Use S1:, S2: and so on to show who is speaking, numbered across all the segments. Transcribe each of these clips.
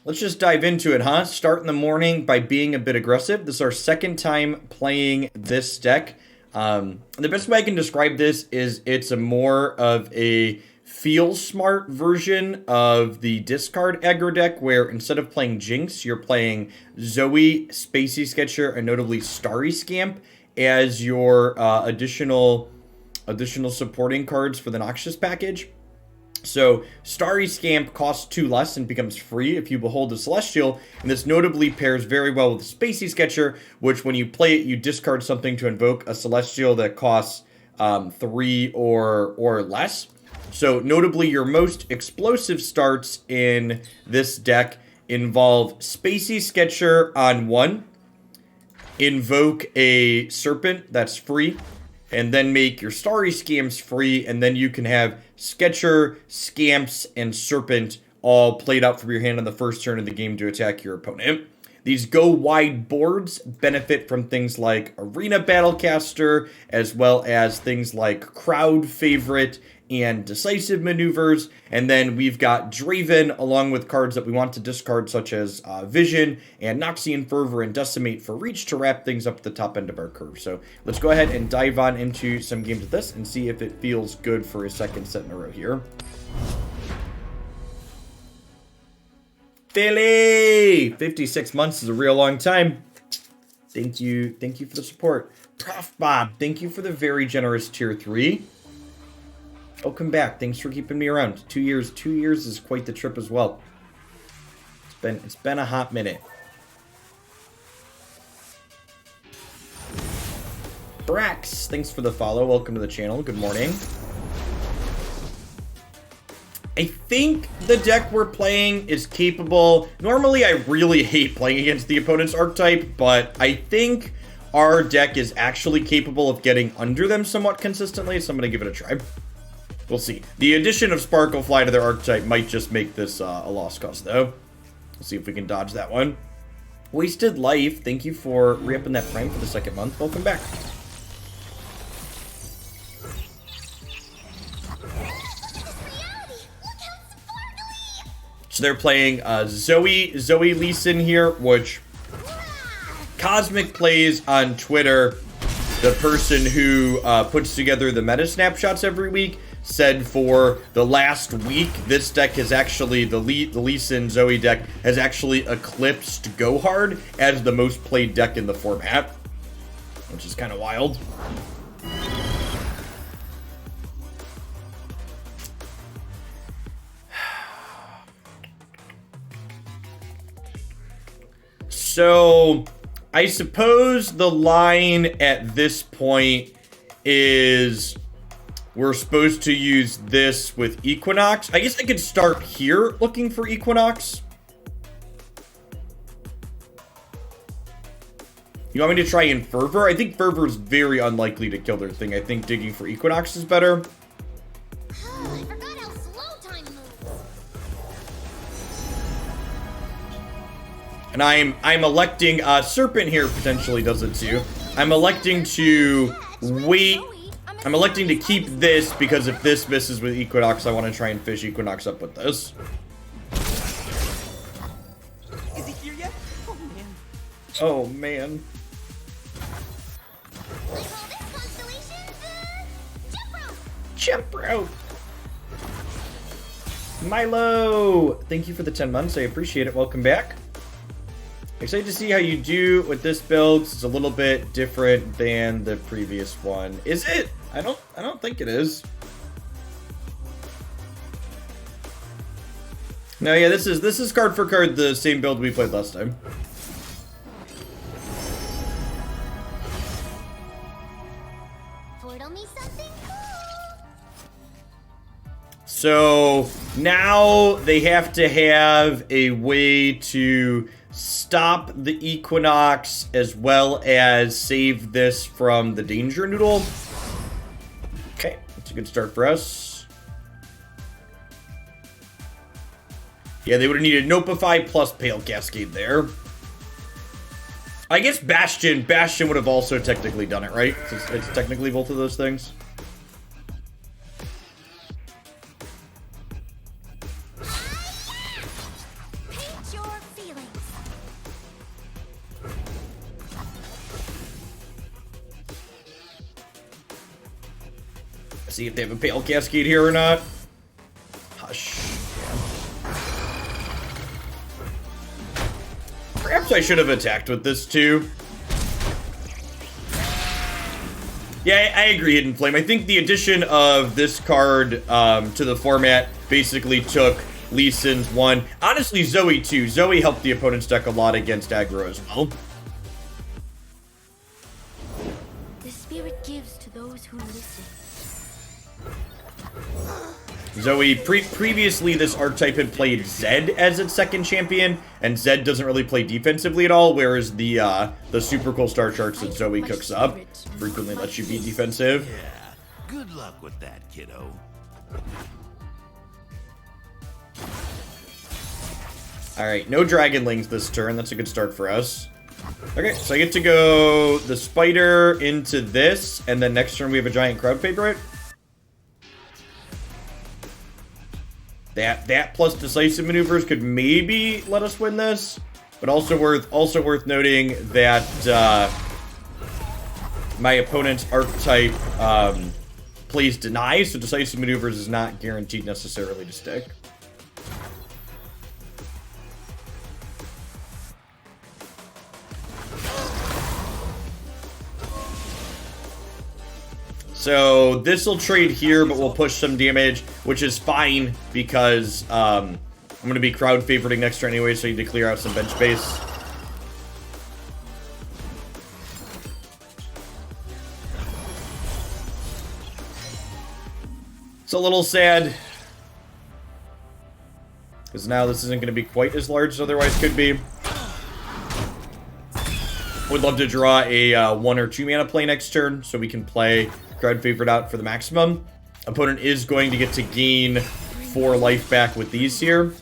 S1: let's just dive into it, huh? Start in the morning by being a bit aggressive. This is our second time playing this deck. The best way I can describe this is it's a more of a feel smart version of the discard aggro deck, where instead of playing Jinx, you're playing Zoe, Spacey Sketcher, and notably Starry Scamp as your additional supporting cards for the Noxious package. So Starry Scamp costs 2 less and becomes free if you behold a Celestial, and this notably pairs very well with Spacey Sketcher, which when you play it, you discard something to invoke a Celestial that costs 3 or less. So notably, your most explosive starts in this deck involve Spacey Sketcher on 1, invoke a Serpent that's free, and then make your Starry Scamps free, and then you can have Sketcher, Scamps, and Serpent all played out from your hand on the first turn of the game to attack your opponent. These go-wide boards benefit from things like Arena Battlecaster, as well as things like Crowd Favorite and Decisive Maneuvers. And then we've got Draven, along with cards that we want to discard, such as Vision and Noxian Fervor and Decimate for reach, to wrap things up at the top end of our curve. So let's go ahead and dive on into some games with this and see if it feels good for a second set in a row here. Philly! 56 months is a real long time. Thank you for the support. Prof Bob, thank you for the very generous tier 3. Welcome back. Thanks for keeping me around. 2 years. 2 years is quite the trip as well. It's been a hot minute. Brax, thanks for the follow. Welcome to the channel. Good morning. I think the deck we're playing is capable. Normally, I really hate playing against the opponent's archetype, but I think our deck is actually capable of getting under them somewhat consistently, so I'm going to give it a try. We'll see. The addition of Sparklefly to their archetype might just make this a lost cause, though. We'll see if we can dodge that one. Wasted Life, thank you for re-upping that prime for the second month. Welcome back. So they're playing Zoe Lee Sin here, which Cosmic plays on Twitter. The person who puts together the meta snapshots every week said for the last week, this deck has actually, the Lee Sin Zoe deck has actually eclipsed Go Hard as the most played deck in the format, which is kind of wild. So I suppose the line at this point is we're supposed to use this with Equinox. I guess I could start here looking for Equinox. You want me to try in Fervor? I think Fervor is very unlikely to kill their thing. I think digging for Equinox is better.
S2: I forgot how slow time moves.
S1: And I'm electing Serpent here potentially does it too. I'm electing to wait. I'm electing to keep this because if this misses with Equinox, I want to try and fish Equinox up with this.
S3: Is he here yet? Oh man.
S1: Oh man.
S2: I call this constellation the
S1: Jump Rope. Milo, thank you for the 10 months. I appreciate it. Welcome back. Excited to see how you do with this build. It's a little bit different than the previous one. Is it? I don't think it is. No, yeah, this is card for card the same build we played last time.
S2: Portal me something cool.
S1: So now they have to have a way to stop the Equinox as well as save this from the Danger Noodle. Okay, that's a good start for us. Yeah, they would have needed Nopify plus Pale Cascade there. I guess Bastion would have also technically done it, right? It's technically both of those things.
S2: Paint your
S1: See if they have a Pale Cascade here or not. Hush. Perhaps I should have attacked with this too. Yeah, I agree, Hidden Flame. I think the addition of this card to the format basically took Lee Sin's one. Honestly, Zoe too. Zoe helped the opponent's deck a lot against aggro as well.
S2: The spirit gives to those who listen.
S1: Zoe, previously this archetype had played Zed as its second champion, and Zed doesn't really play defensively at all, whereas the super cool star charts that Zoe cooks up frequently lets you be defensive.
S4: Yeah, good luck with that, kiddo.
S1: Alright, no Dragonlings this turn. That's a good start for us. Okay, so I get to go the Spider into this, and then next turn we have a Giant Crowd Favorite. That plus Decisive Maneuvers could maybe let us win this, but also worth noting that my opponent's archetype plays Deny, so Decisive Maneuvers is not guaranteed necessarily to stick. So this will trade here, but we'll push some damage, which is fine because I'm going to be crowd favoriting next turn anyway, so I need to clear out some bench space. It's a little sad because now this isn't going to be quite as large as otherwise could be. Would love to draw a 1 or 2 mana play next turn so we can play crowd favorite out for the maximum. Opponent is going to get to gain 4 life back with these here.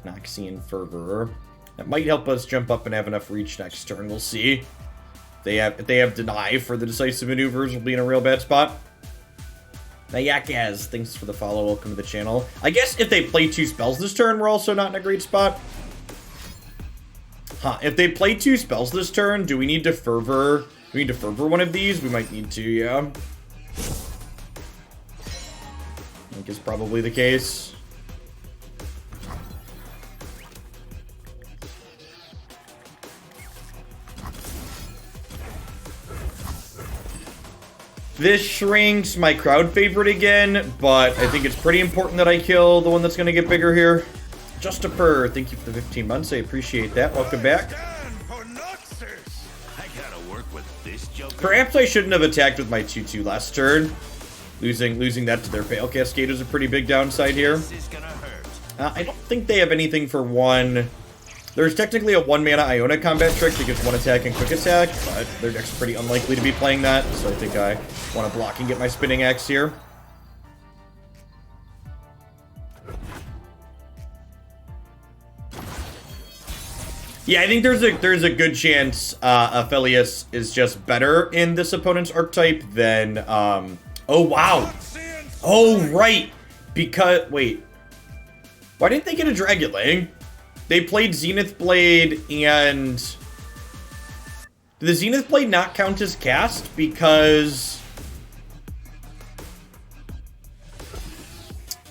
S1: Noxian Fervor. That might help us jump up and have enough reach next turn. We'll see. If they have Deny for the Decisive Maneuvers, we'll be in a real bad spot. Nayakaz, thanks for the follow. Welcome to the channel. I guess if they play 2 spells this turn, we're also not in a great spot. Huh, if they play 2 spells this turn, do we need to Fervor? We need to Fervor one of these? We might need to, yeah. I think it's probably the case. This shrinks my crowd favorite again, but I think it's pretty important that I kill the one that's going to get bigger here. Just a purr. Thank you for the 15 months. I appreciate that. Welcome back. Perhaps I shouldn't have attacked with my 2/2 last turn. Losing that to their Pale Cascade is a pretty big downside here. I don't think they have anything for 1. There's technically a 1 mana Iona combat trick that gets 1 attack and quick attack, but their deck's pretty unlikely to be playing that, so I think I want to block and get my Spinning Axe here. Yeah, I think there's a good chance Aphelios is just better in this opponent's archetype than oh wow. Oh right. Because wait. Why didn't they get a Dragonling? They played Zenith Blade and did the Zenith Blade not count as cast because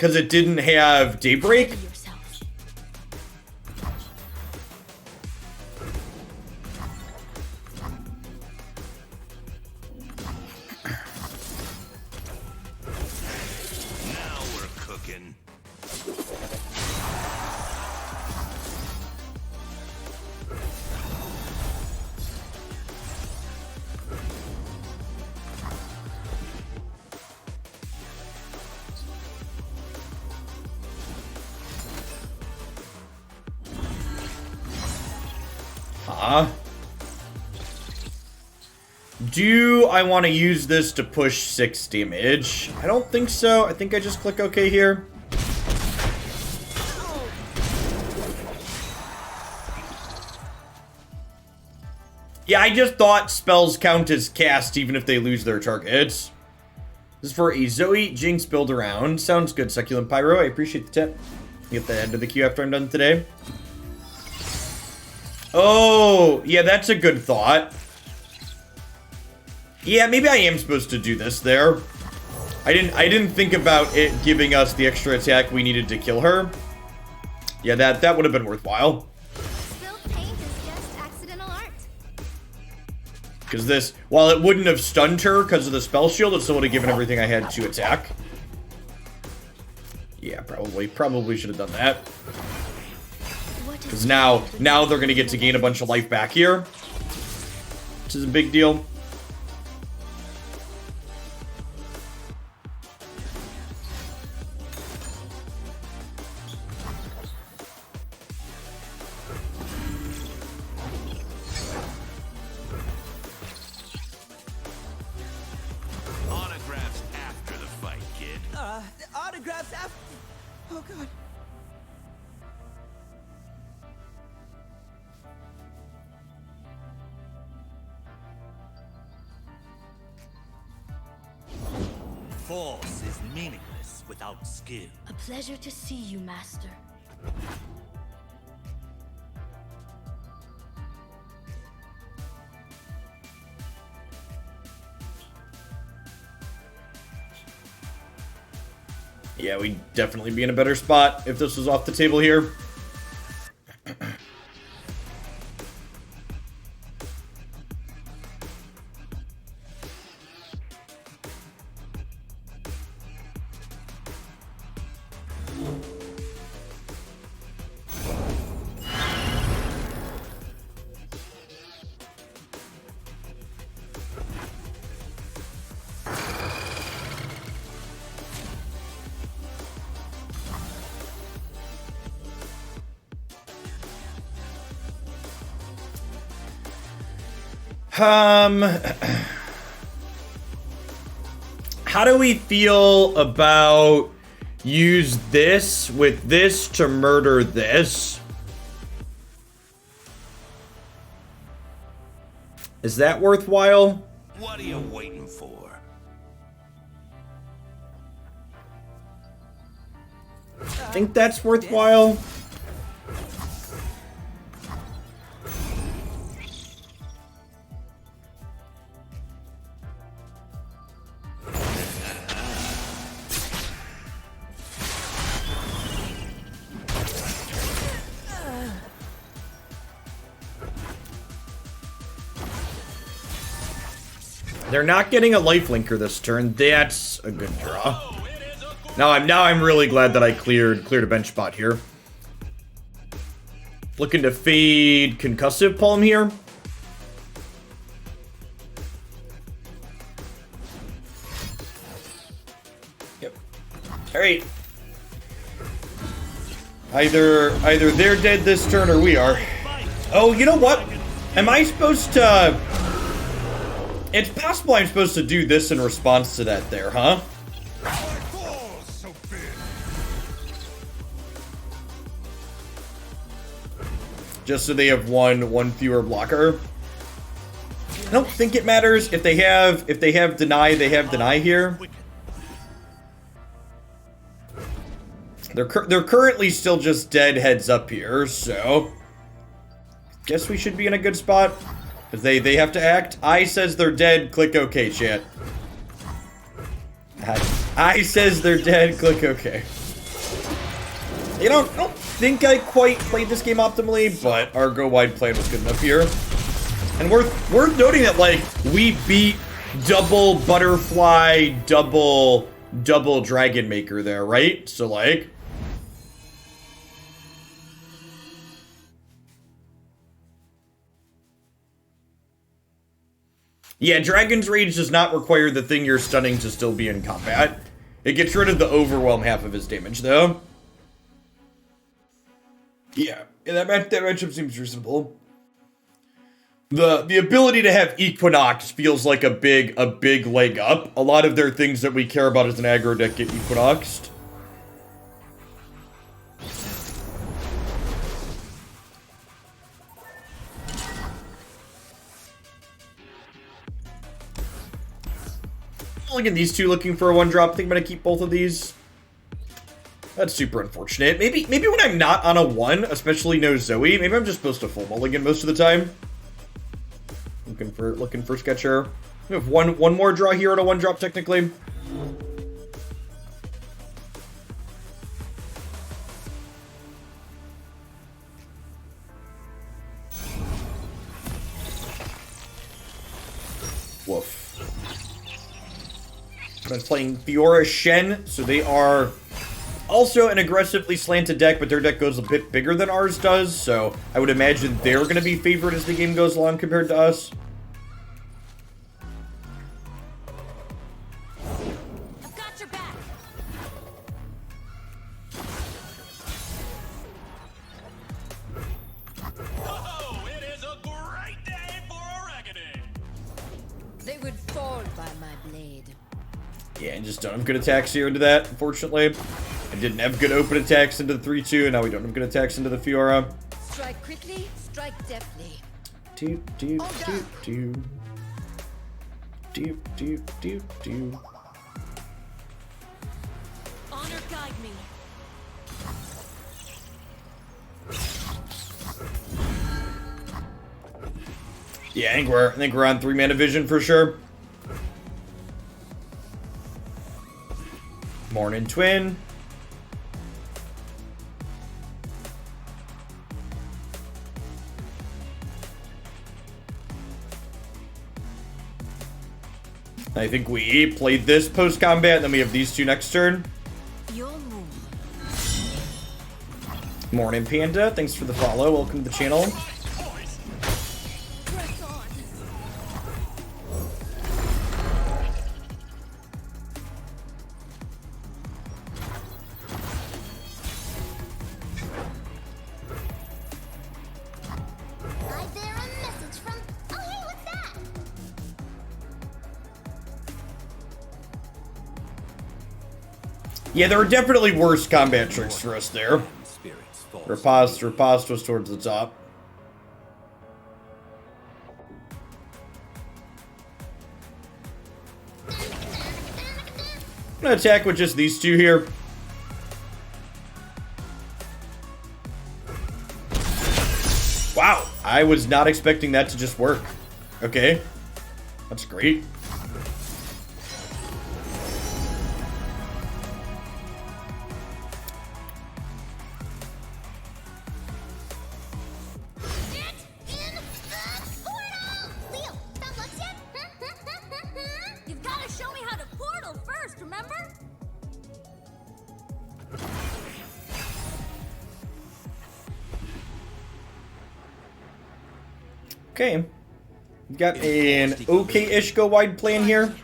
S1: it didn't have Daybreak? Do I want to use this to push 6 damage? I don't think so. I think I just click OK here. Yeah, I just thought spells count as cast even if they lose their targets. This is for a Zoe Jinx build around. Sounds good, Succulent Pyro. I appreciate the tip. Get the end of the queue after I'm done today. Oh, yeah, that's a good thought. Yeah, maybe I am supposed to do this there. I didn't think about it giving us the extra attack we needed to kill her. Yeah, that would have been worthwhile.
S2: Spilled paint is just accidental art.
S1: Because this, while it wouldn't have stunned her because of the spell shield, it still would have given everything I had to attack. Yeah, probably should have done that. Because now they're going to get to gain a bunch of life back here. Which is a big deal.
S4: Autographs after the fight, kid.
S3: Autographs after. Oh god.
S4: Force is meaningless without skill.
S5: A pleasure to see you, Master.
S1: Yeah, we'd definitely be in a better spot if this was off the table here. How do we feel about use this with this to murder this? Is that worthwhile?
S4: What are you waiting for?
S1: I think that's worthwhile. They're not getting a life linker this turn. That's a good draw. Now I'm really glad that I cleared a bench spot here. Looking to fade concussive palm here. Yep. All right. Either they're dead this turn or we are. Oh, you know what? Am I supposed to? It's possible I'm supposed to do this in response to that there, huh? Just so they have one fewer blocker. I don't think it matters if they have deny, they have deny here. They're currently still just dead heads up here, so guess we should be in a good spot. Because they have to act. I says they're dead, click OK, chat. I says they're dead, click OK. You know, I don't think I quite played this game optimally, but our go-wide plan was good enough here. And worth noting that, like, we beat double butterfly, double dragon maker there, right? So, like... Yeah, Dragon's Rage does not require the thing you're stunning to still be in combat. It gets rid of the overwhelm half of his damage, though. Yeah, that matchup seems reasonable. The ability to have Equinox feels like a big leg up. A lot of their things that we care about as an aggro deck get Equinoxed. Look at these two looking for a one drop. I think I'm gonna keep both of these. That's super unfortunate. Maybe when I'm not on a one, especially no Zoe, maybe I'm just supposed to full mulligan most of the time. Looking for Sketcher. We have one more draw here and a 1-drop technically. Woof. I'm playing Fiora Shen, so they are also an aggressively slanted deck, but their deck goes a bit bigger than ours does, so I would imagine they're going to be favored as the game goes along compared to us.
S2: I've got your back.
S4: Oh, it is a great day for a reckoning.
S5: They would fall by my blade.
S1: Yeah, and just don't have good attacks here into that, unfortunately. I didn't have good open attacks into the 3-2, and now we don't have good attacks into the Fiora.
S5: Strike quickly, strike deftly.
S1: Doop, doop, doop, doop. Doop, doop, doop, doop.
S2: Honor guide me.
S1: Yeah, I think we're on 3-mana vision for sure. Morning Twin. I think we played this post-combat, and then we have these two next turn.
S2: You'll move.
S1: Morning Panda, thanks for the follow. Welcome to the channel.
S2: Press on.
S6: I bear a message from. Oh, hey, what's that?
S1: Yeah, there are definitely worse combat tricks for us there.
S4: Spirits fall.
S1: Riposte was towards the top. I'm gonna attack with just these two here. Wow, I was not expecting that to just work. Okay, that's great.
S6: Get in the portal! Leo, found Lux yet?
S2: You've got to show me how to portal first, remember?
S1: Okay, we got an okay-ish go wide plan here.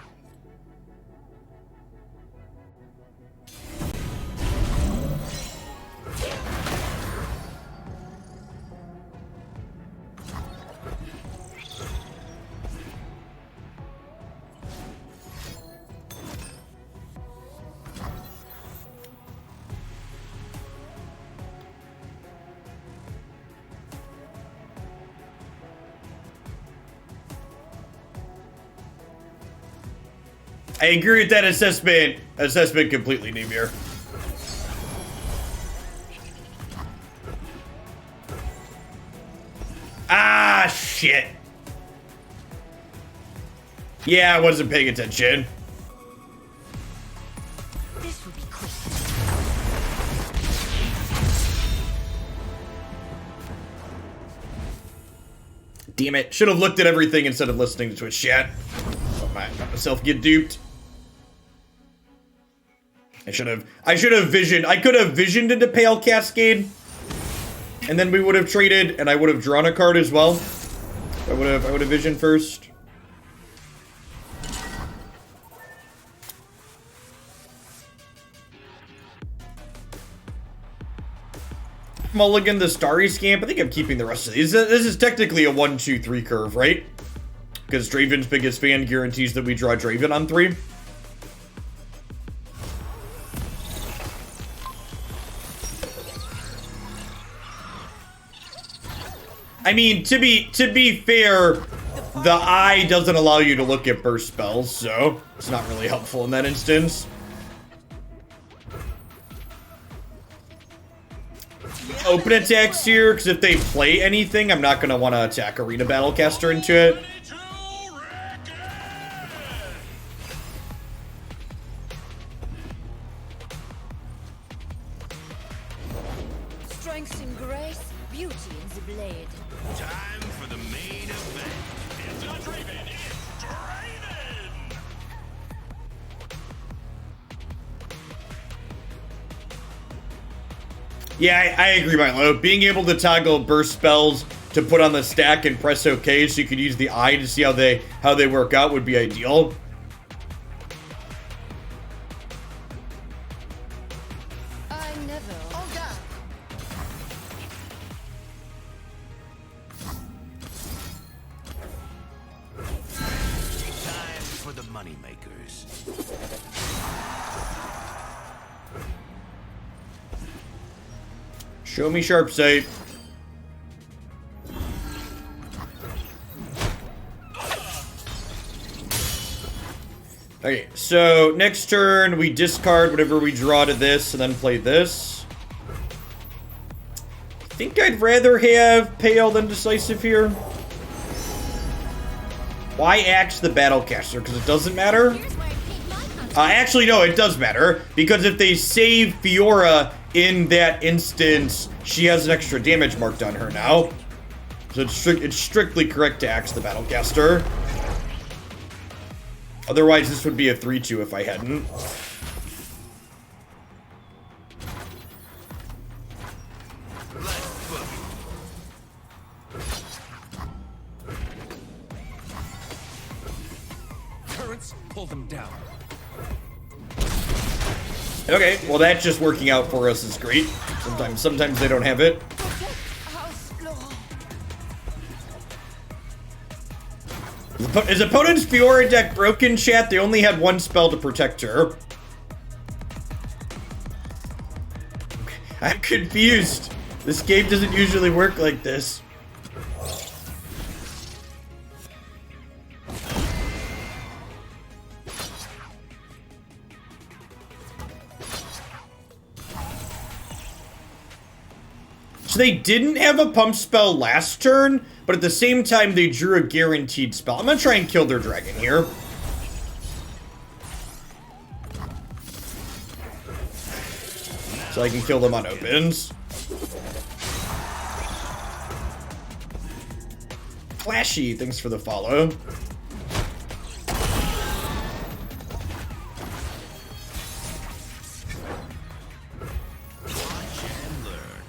S1: I agree with that assessment. Assessment completely, Nemir. Ah, shit. Yeah, I wasn't paying attention.
S2: This would be quick.
S1: Damn it. Should have looked at everything instead of listening to Twitch chat. Let myself get duped. I should have visioned. I could have visioned into Pale Cascade. And then we would have traded, and I would have drawn a card as well. I would have visioned first. Mulligan the Starry Scamp. I think I'm keeping the rest of these. This is technically a 1-2-3 curve, right? Because Draven's biggest fan guarantees that we draw Draven on 3. I mean, to be fair, the eye doesn't allow you to look at burst spells, so it's not really helpful in that instance. Open attacks here, because if they play anything, I'm not going to want to attack Arena Battlecaster into it.
S5: in grace, beauty in the blade.
S4: Time for the main event. It's not Draven, it's Draven!
S1: Yeah, I agree, Milo. Being able to toggle burst spells to put on the stack and press OK so you could use the eye to see how they work out would be ideal.
S5: I never.
S3: Oh god.
S4: Time for the moneymakers.
S1: Show me sharp sight. Okay, so next turn we discard whatever we draw to this and then play this. I think I'd rather have Pale than Decisive here. Why axe the Battlecaster? Because it doesn't matter?
S6: Here's where I paint my content.
S1: Actually, no, it does matter. Because if they save Fiora in that instance, she has an extra damage marked on her now. So it's strictly correct to axe the Battlecaster. Otherwise, this would be a 3-2 if I hadn't.
S4: Currents, pull them down.
S1: Okay, well that's just working out for us is great. Sometimes they don't have it. His opponent's Fiora deck broken, chat? They only had one spell to protect her. I'm confused. This game doesn't usually work like this. So they didn't have a pump spell last turn, but at the same time they drew a guaranteed spell. I'm gonna try and kill their dragon here. So I can kill them on opens. Flashy, thanks for the follow.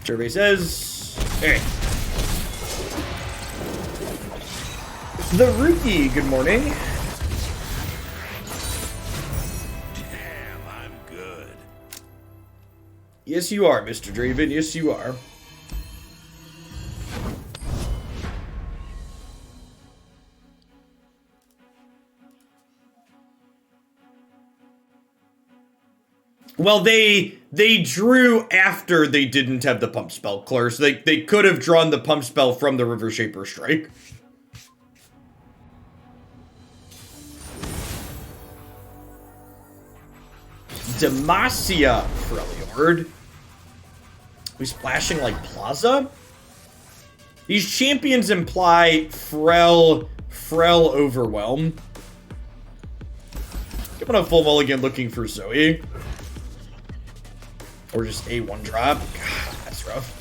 S1: Survey says, hey. The Rookie, good morning.
S4: Damn, I'm good.
S1: Yes, you are, Mr. Draven. Yes, you are. Well, they drew after they didn't have the pump spell, Claire, so they could have drawn the pump spell from the River Shaper Strike. Demacia Freljord. We splashing like Plaza? These champions imply Frel Overwhelm. I'm gonna full mulligan looking for Zoe. Or just a one drop. God, that's rough.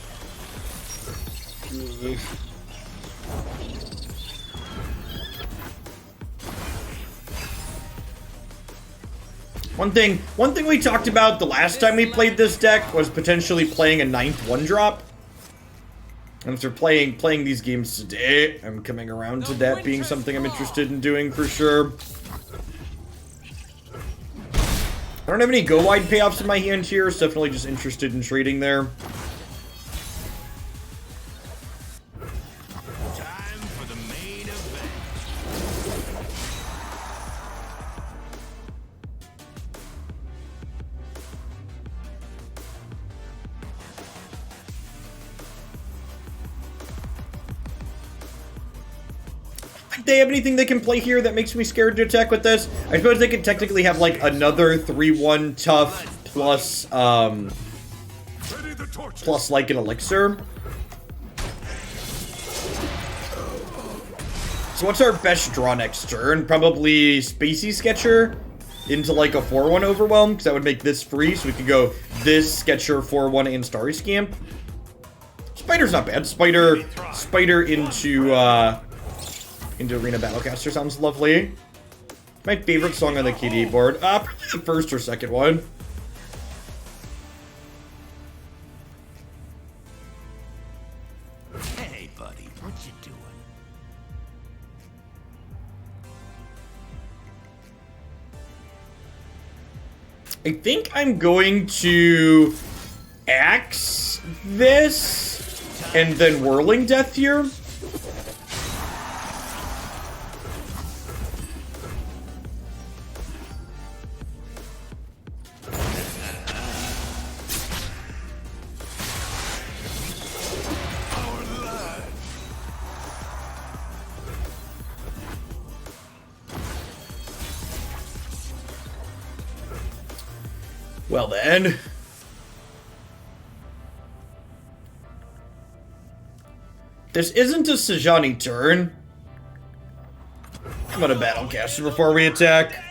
S1: One thing we talked about the last time we played this deck was potentially playing a 9th one drop. And after playing these games today, I'm coming around to that being something I'm interested in doing for sure. I don't have any go wide payoffs in my hand here, so definitely just interested in trading there.
S4: Time for the main event.
S1: They have anything they can play here that makes me scared to attack with this? I suppose they could technically have like another 3-1 tough plus plus like an elixir. So what's our best draw next turn? Probably Spacey Sketcher into like a 4-1 Overwhelm, because that would make this free, so we could go this Sketcher 4-1 and Starry Scamp. Spider's not bad. Spider into Arena Battlecaster sounds lovely. My favorite song on the KD board. Probably the first or second one.
S4: Hey, buddy, what you doing?
S1: I think I'm going to axe this and then Whirling Death here. Well then. This isn't a Sejani turn. I'm gonna Battlecaster before we attack.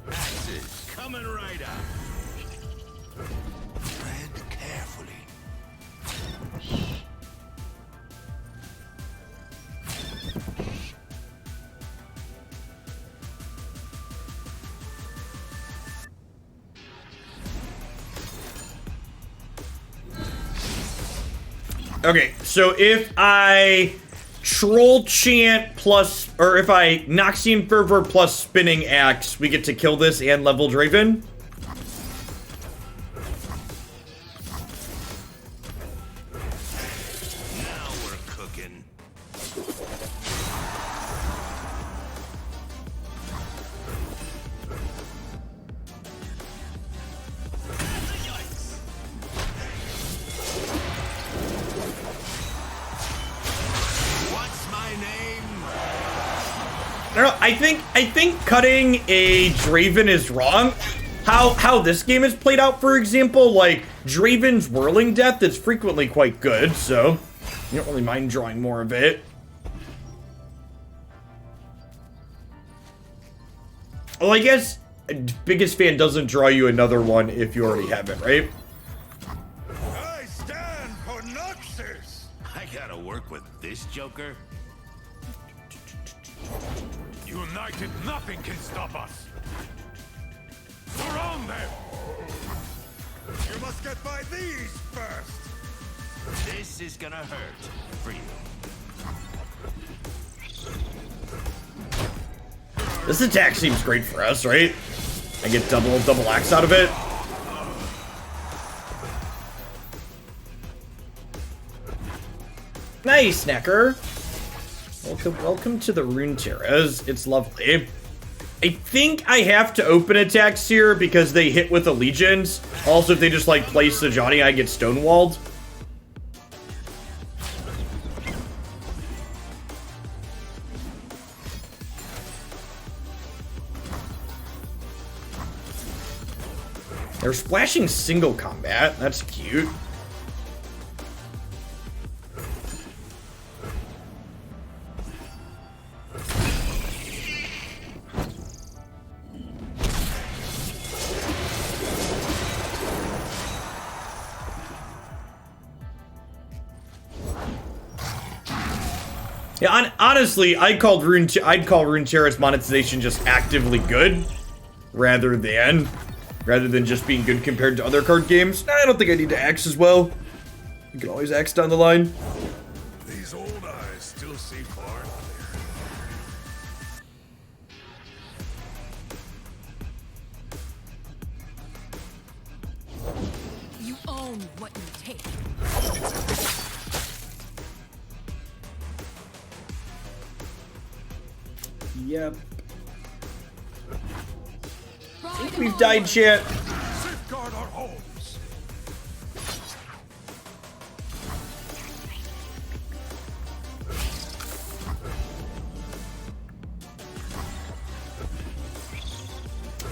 S4: Axes coming right out. Tread carefully.
S1: Okay, so if I Troll Chant plus, or if I Noxian Fervor plus Spinning Axe, we get to kill this and level Draven.
S4: Now we're cooking. What's my name?
S1: I don't know, I think cutting a Draven is wrong. How this game is played out, for example, like Draven's Whirling Death is frequently quite good, so you don't really mind drawing more of it. Well, I guess biggest fan doesn't draw you another one if you already have it, right?
S4: I stand for Noxus. I gotta work with this joker.
S7: United, nothing can stop us. Surround them!
S4: You must get by these first. This is gonna hurt for you.
S1: This attack seems great for us, right? I get double axe out of it. Nice, Snacker. Welcome to the Runeterras. It's lovely. I think I have to open attacks here because they hit with Allegiance. Also, if they just like play Sejani, I get stonewalled. They're splashing single combat. That's cute. Yeah, honestly, I'd call Runeterra's monetization just actively good, rather than just being good compared to other card games. I don't think I need to axe as well. You can always axe down the line.
S7: These old eyes still see far and clear.
S5: You own what you take.
S1: Yep. I think we've died, chat.
S7: Safeguard our homes.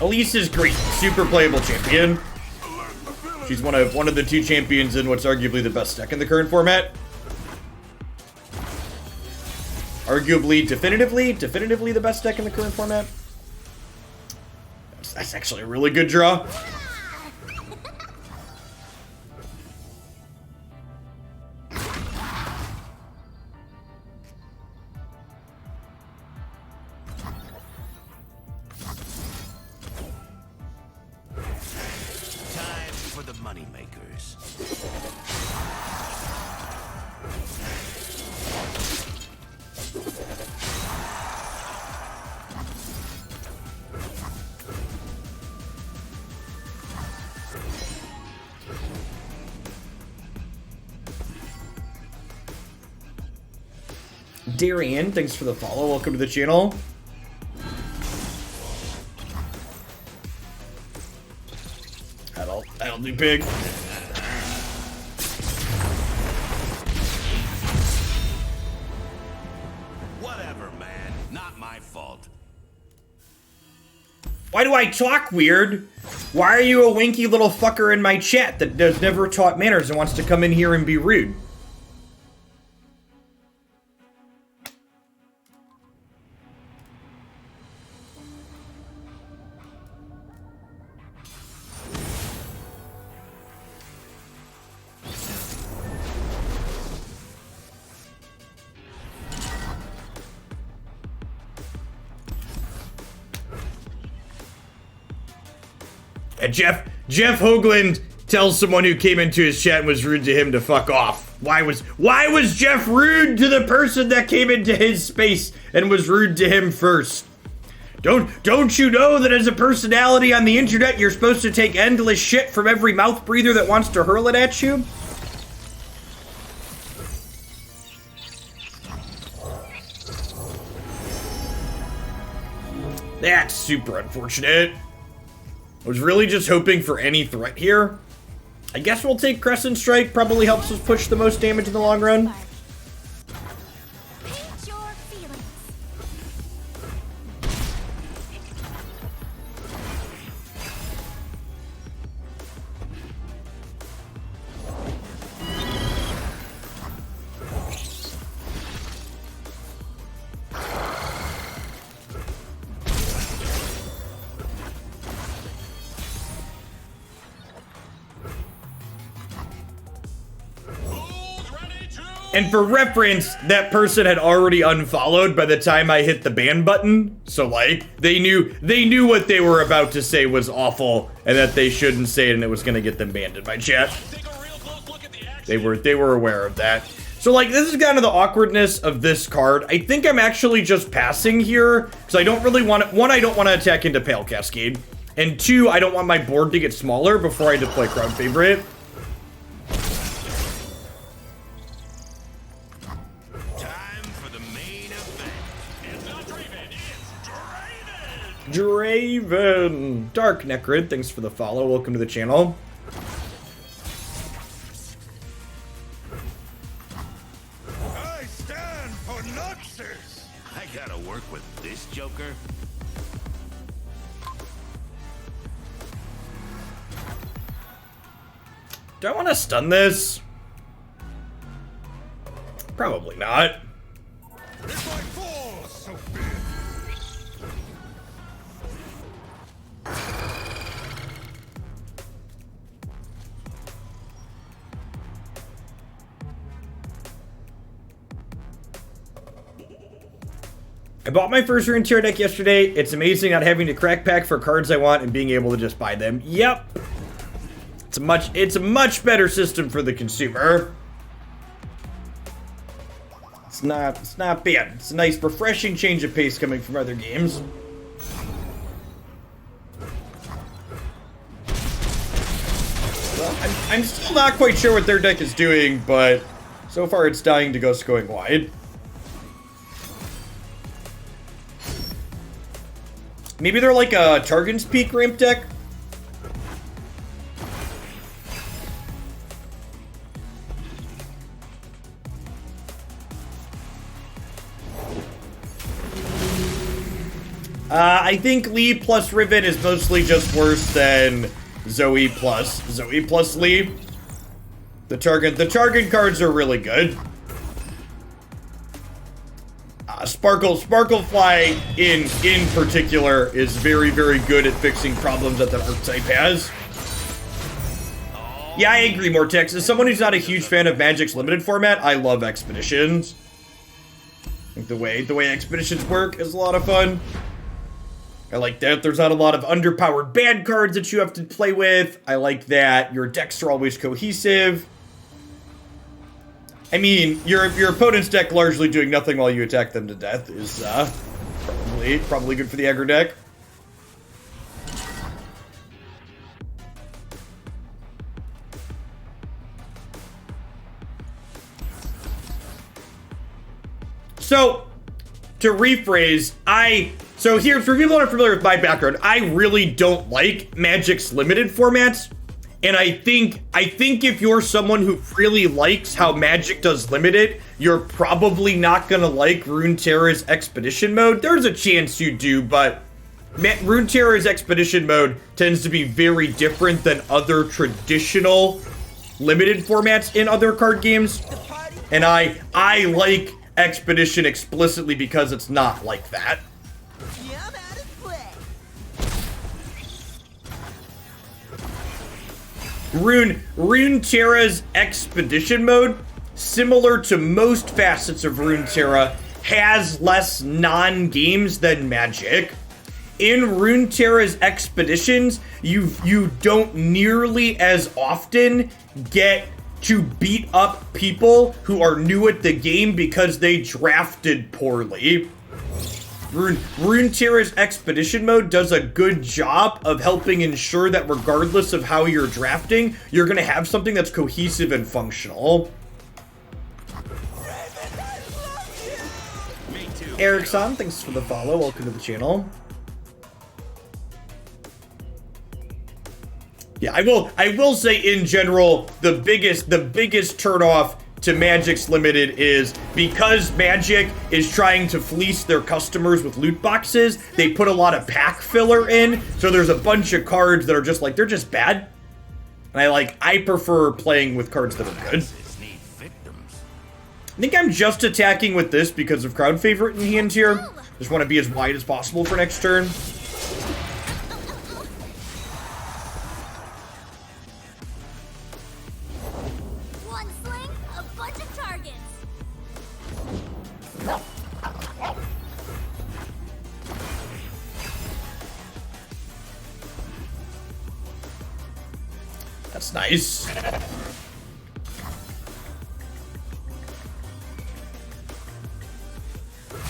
S1: Elise is great. Super playable champion. She's one of the two champions in what's arguably the best deck in the current format. Arguably, definitively the best deck in the current format. That's actually a really good draw.
S4: Time for the moneymakers.
S1: Darian, thanks for the follow. Welcome to the channel. That'll do big.
S4: Whatever, man. Not my fault.
S1: Why do I talk weird? Why are you a winky little fucker in my chat that has never taught manners and wants to come in here and be rude? And Jeff Hoagland tells someone who came into his chat and was rude to him to fuck off. Why was Jeff rude to the person that came into his space and was rude to him first? Don't you know that as a personality on the internet, you're supposed to take endless shit from every mouth breather that wants to hurl it at you? That's super unfortunate. I was really just hoping for any threat here. I guess we'll take Crescent Strike. Probably helps us push the most damage in the long run.
S6: Paint your feelings.
S1: And for reference, that person had already unfollowed by the time I hit the ban button. So like, they knew what they were about to say was awful and that they shouldn't say it and it was gonna get them banned in my chat. They were aware of that. So like, this is kind of the awkwardness of this card. I think I'm actually just passing here because I don't really want to, one, I don't want to attack into Pale Cascade. And two, I don't want my board to get smaller before I deploy Crowd Favorite. Draven! Dark Necrid, thanks for the follow. Welcome to the channel.
S7: I stand for Noxus!
S4: I gotta work with this joker.
S1: Do I want to stun this? Probably not.
S7: If I fall, so be it.
S1: I bought my first Runeterra deck yesterday. It's amazing not having to crack pack for cards I want and being able to just buy them. Yep. It's a much better system for the consumer. It's not bad. It's a nice refreshing change of pace coming from other games. Well, I'm still not quite sure what their deck is doing, but so far it's dying to Ghost going wide. Maybe they're like a Targon's Peak ramp deck? I think Lee plus Riven is mostly just worse than Zoe plus Lee. The Targon cards are really good. Sparklefly in particular is very, very good at fixing problems that the archetype has. Yeah, I agree, Mortex. As someone who's not a huge fan of Magic's limited format, I love Expeditions. I think the way Expeditions work is a lot of fun. I like that there's not a lot of underpowered bad cards that you have to play with. I like that your decks are always cohesive. I mean, your opponent's deck largely doing nothing while you attack them to death is probably good for the aggro deck. So, to rephrase, so here, for people that are familiar with my background, I really don't like Magic's limited formats. And I think if you're someone who really likes how Magic does limited, you're probably not gonna like Runeterra's Expedition mode. There's a chance you do, but Runeterra's Expedition mode tends to be very different than other traditional limited formats in other card games. And I like Expedition explicitly because it's not like that.
S3: Yeah, I'm out of play.
S1: Runeterra's Expedition mode, similar to most facets of Runeterra, has less non-games than Magic. In Runeterra's Expeditions, you don't nearly as often get to beat up people who are new at the game because they drafted poorly. Runeterra's Expedition mode does a good job of helping ensure that regardless of how you're drafting, you're going to have something that's cohesive and functional. Erickson, thanks for the follow. Welcome to the channel. Yeah, I will say in general, the biggest turnoff to Magic's limited is because Magic is trying to fleece their customers with loot boxes, they put a lot of pack filler in, so there's a bunch of cards that are just like, they're just bad. And I prefer playing with cards that are good. I think I'm just attacking with this because of crowd favorite in hand here. Just want to be as wide as possible for next turn. That's nice.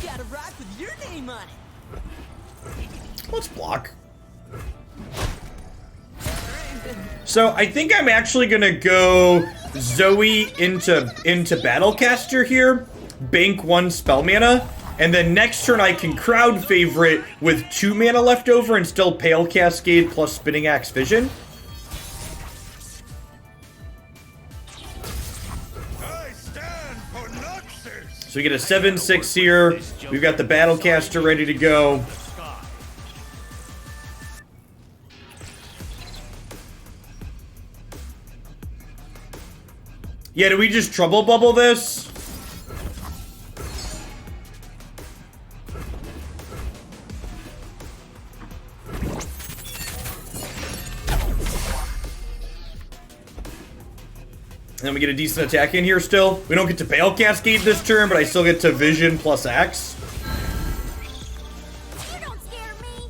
S3: Gotta rock with your name on it.
S1: Let's block. So I think I'm actually gonna go Zoe into Battlecaster here, bank 1 spell mana, and then next turn I can crowd favorite with 2 mana left over and still Pale Cascade plus Spinning Axe Vision. So we get a 7/6 here. We've got the Battlecaster ready to go. Yeah, do we just Trouble Bubble this? And then we get a decent attack in here still. We don't get to Pale Cascade this turn, but I still get to Vision plus Axe.
S6: You don't scare me.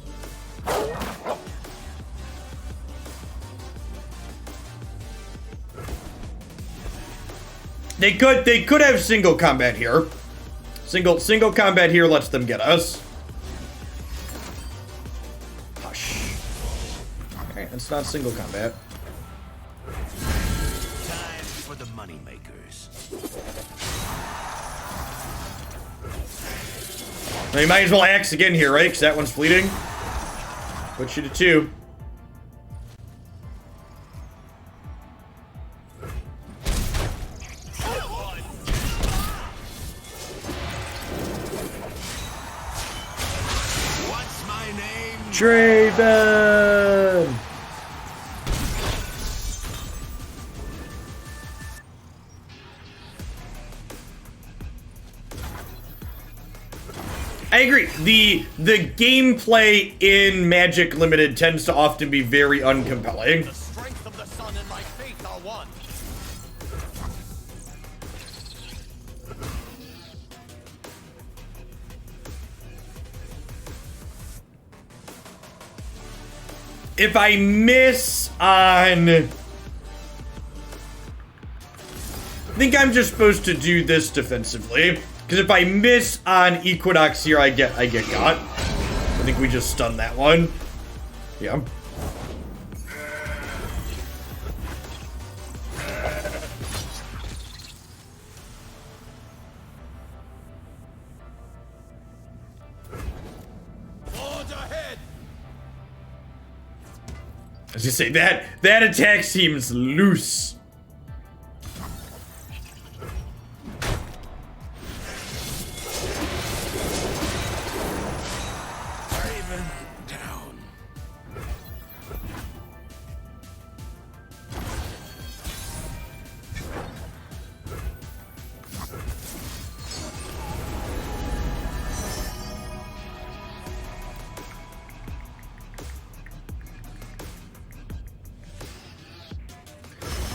S1: They could have single combat here. Single combat here lets them get us. Hush. Alright, it's not single combat.
S4: The money makers.
S1: Now you might as well axe again here, right? Because that one's fleeting. Puts you to 2.
S4: What's my name?
S1: Draven! I agree. The gameplay in Magic Limited tends to often be very uncompelling.
S4: The strength of the sun and my faith are one.
S1: If I miss on... I think I'm just supposed to do this defensively. Because if I miss on Equinox here, I get got. I think we just stunned that one. Yeah.
S4: Forge ahead.
S1: As you say, that attack seems loose.
S7: Draven down.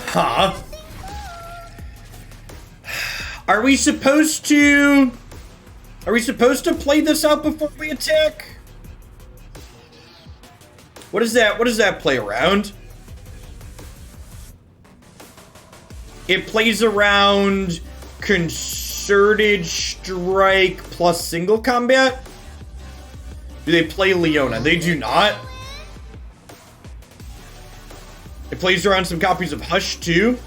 S1: Huh? Are we supposed to play this out before we attack? What is that? What does that play around? It plays around concerted strike plus single combat? Do they play Leona? They do not. It plays around some copies of Hush too.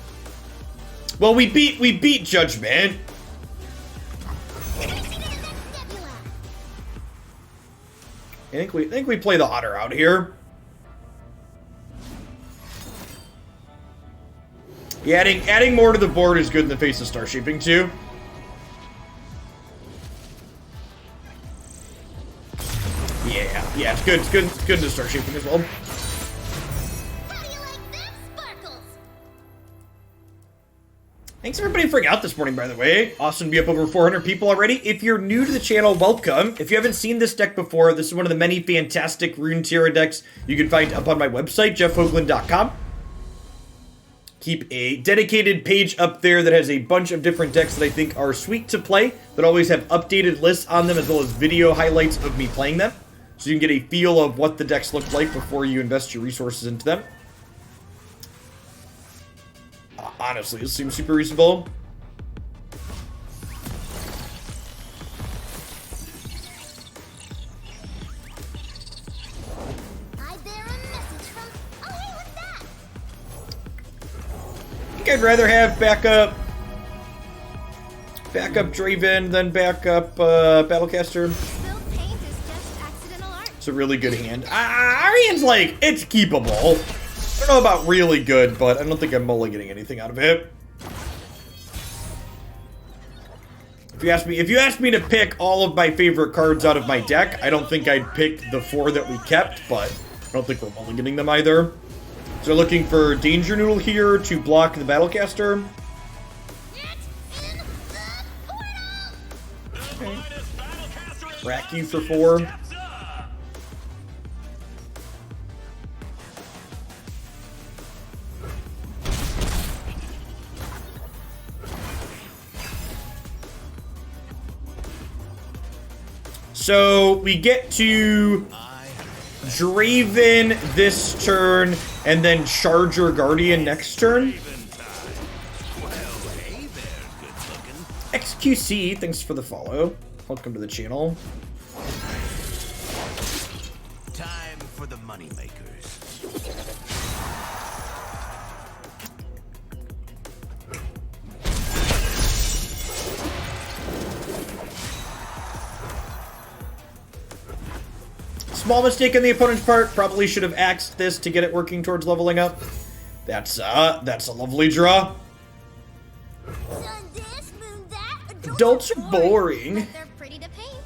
S1: Well, we beat Judgment. I think we play the Otter out here. Yeah, adding more to the board is good in the face of Star Shaping too. Yeah, it's good. It's good to Star Shaping as well.
S6: How do you like them sparkles?
S1: Thanks everybody for hanging out this morning, by the way. Awesome to be up over 400 people already. If you're new to the channel, welcome. If you haven't seen this deck before, this is one of the many fantastic Runeterra decks you can find up on my website, jeffhoagland.com. Keep a dedicated page up there that has a bunch of different decks that I think are sweet to play, that always have updated lists on them as well as video highlights of me playing them. So you can get a feel of what the decks look like before you invest your resources into them. Honestly, this seems super reasonable.
S6: I bear a message from. Oh, hey, what's that?
S1: I think I'd rather have backup Draven than backup Battlecaster.
S6: Spilled paint is just accidental art.
S1: It's a really good hand. Arian's like, it's keepable. I don't know about really good, but I don't think I'm mulliganing anything out of it. If you ask me to pick all of my favorite cards out of my deck, I don't think I'd pick the 4 that we kept, but I don't think we're mulliganing them either. So we're looking for Danger Noodle here to block the Battlecaster.
S6: Get in the portal!
S1: Okay. Rack you for 4. So we get to Draven this turn, and then Charger Guardian next turn. XQC, thanks for the follow. Welcome to the channel.
S4: Time for the money makers.
S1: Small mistake on the opponent's part. Probably should have axed this to get it working towards leveling up. That's a lovely draw.
S6: Sun this, moon that.
S1: Adults are boring.
S6: But they're pretty to paint.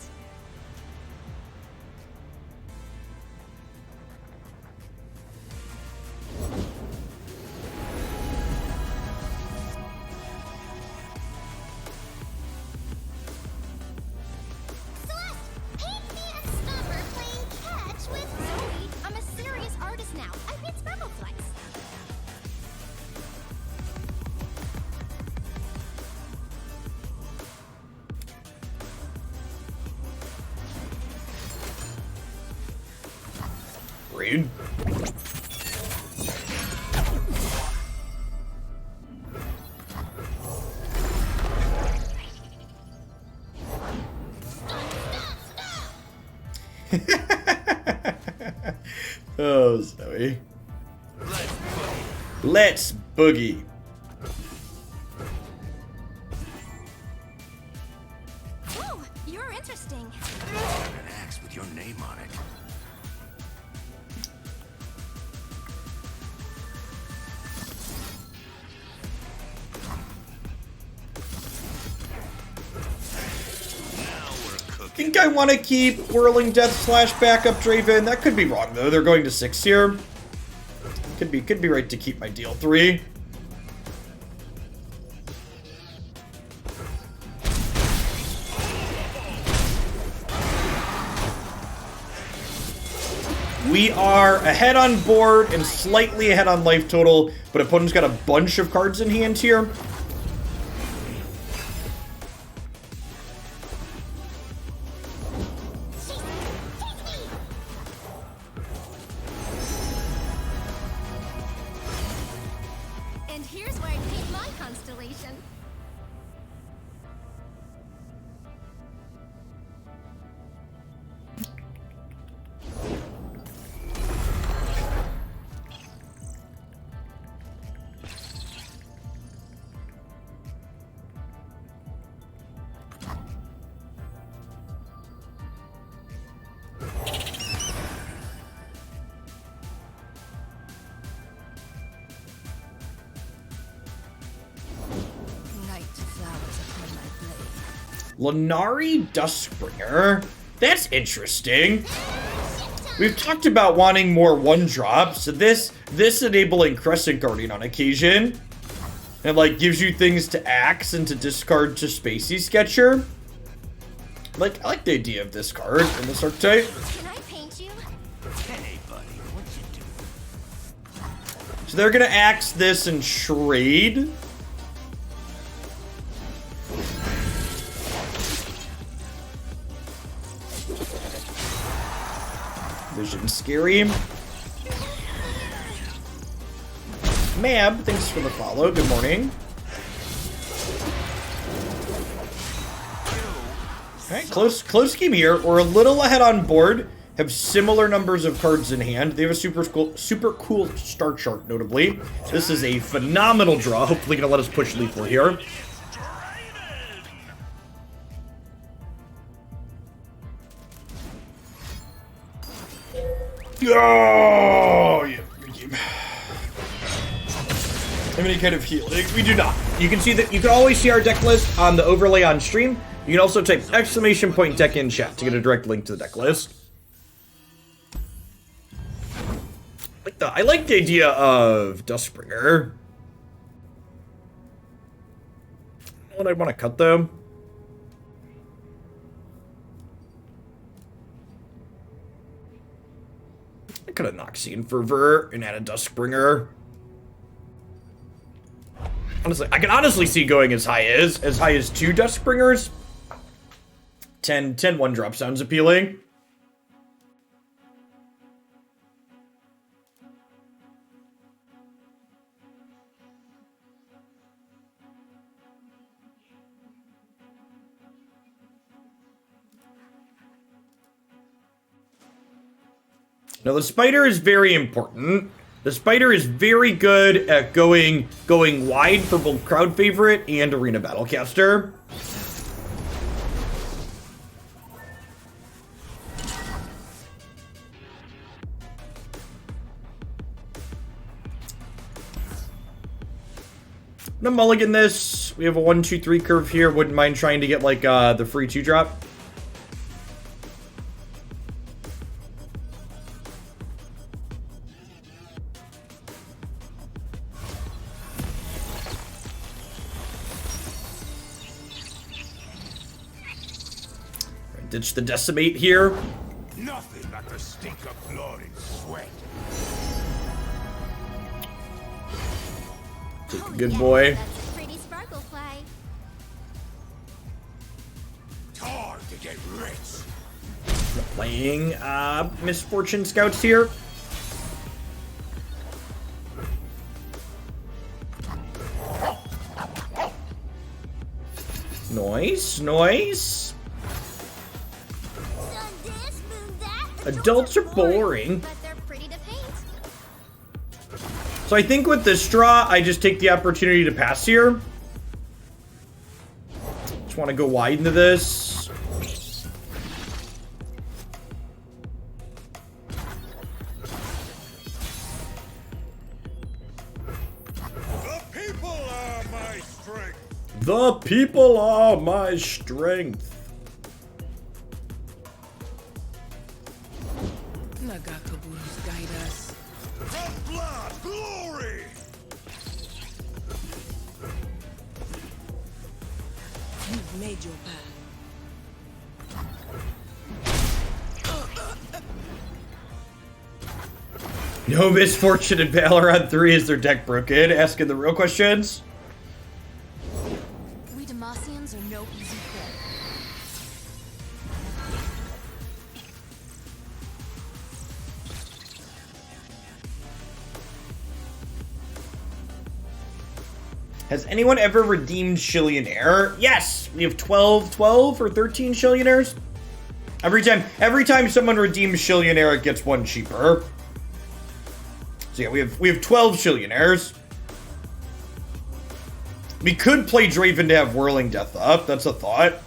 S6: Celeste,
S1: trade. Oh, Zoe. Let's boogie.
S6: Ooh, you're interesting.
S4: An axe with your name on it. Now we're
S1: I
S4: cooking.
S1: think I want to keep Whirling Death slash backup Draven. That could be wrong though. They're going to 6 here. Could be right to keep my deal 3. We are ahead on board and slightly ahead on life total, but opponent's got a bunch of cards in hand here.
S6: And here's where I paint my constellation.
S5: Night flowers upon my blade.
S1: Lanari Duskbringer. That's interesting. We've talked about wanting more 1-drops, so this enabling Crescent Guardian on occasion. And like gives you things to axe and to discard to Spacey Sketcher. Like, I like the idea of this card in this archetype.
S6: Can I paint you?
S4: Hey, buddy, what you do?
S1: So they're gonna axe this and trade. Vision scary. Mab, thanks for the follow. Good morning. Alright, close game here. We're a little ahead on board. Have similar numbers of cards in hand. They have a super cool star chart, notably. This is a phenomenal draw. Hopefully gonna let us push lethal here. Oh, yeah, good game. Have any kind of healing? We do not. You can see that. You can always see our deck list on the overlay on stream. You can also type ! deck in chat to get a direct link to the deck list. I like the idea of Duskbringer. What I want to cut though. I could have Noxian Fervor and add a Duskbringer. Honestly, I can honestly see going as high as 2 Duskbringers. 10 1-drop sounds appealing. Now the spider is very important. The spider is very good at going wide for both crowd favorite and arena battlecaster. I'm gonna mulligan this. We have a 1-2-3 curve here. Wouldn't mind trying to get like the free 2-drop. Ditch the Decimate here.
S7: Nothing like the stink of blood and sweat.
S1: Take the good boy.
S6: That's a pretty sparkle fly.
S7: Time to get rich.
S1: Playing Misfortune Scouts here. Nice, nice.
S6: Done this, moon that.
S1: Adults are boring.
S6: But they're pretty to paint.
S1: So I think with the straw, I just take the opportunity to pass here. Just want to go wide into this.
S7: The people are my strength.
S1: The people are my strength.
S5: Nagakaburu's guide us.
S7: The blood glory.
S5: You've made your path.
S1: No misfortune in Valorant 3 is their deck broken. Asking the real questions.
S2: We Demacians are no easy prey.
S1: Has anyone ever redeemed Shillionaire? Yes! We have 12 or 13 Shillionaires. Every time someone redeems Shillionaire, it gets one cheaper. So yeah, we have 12 Shillionaires. We could play Draven to have Whirling Death up. That's a thought. I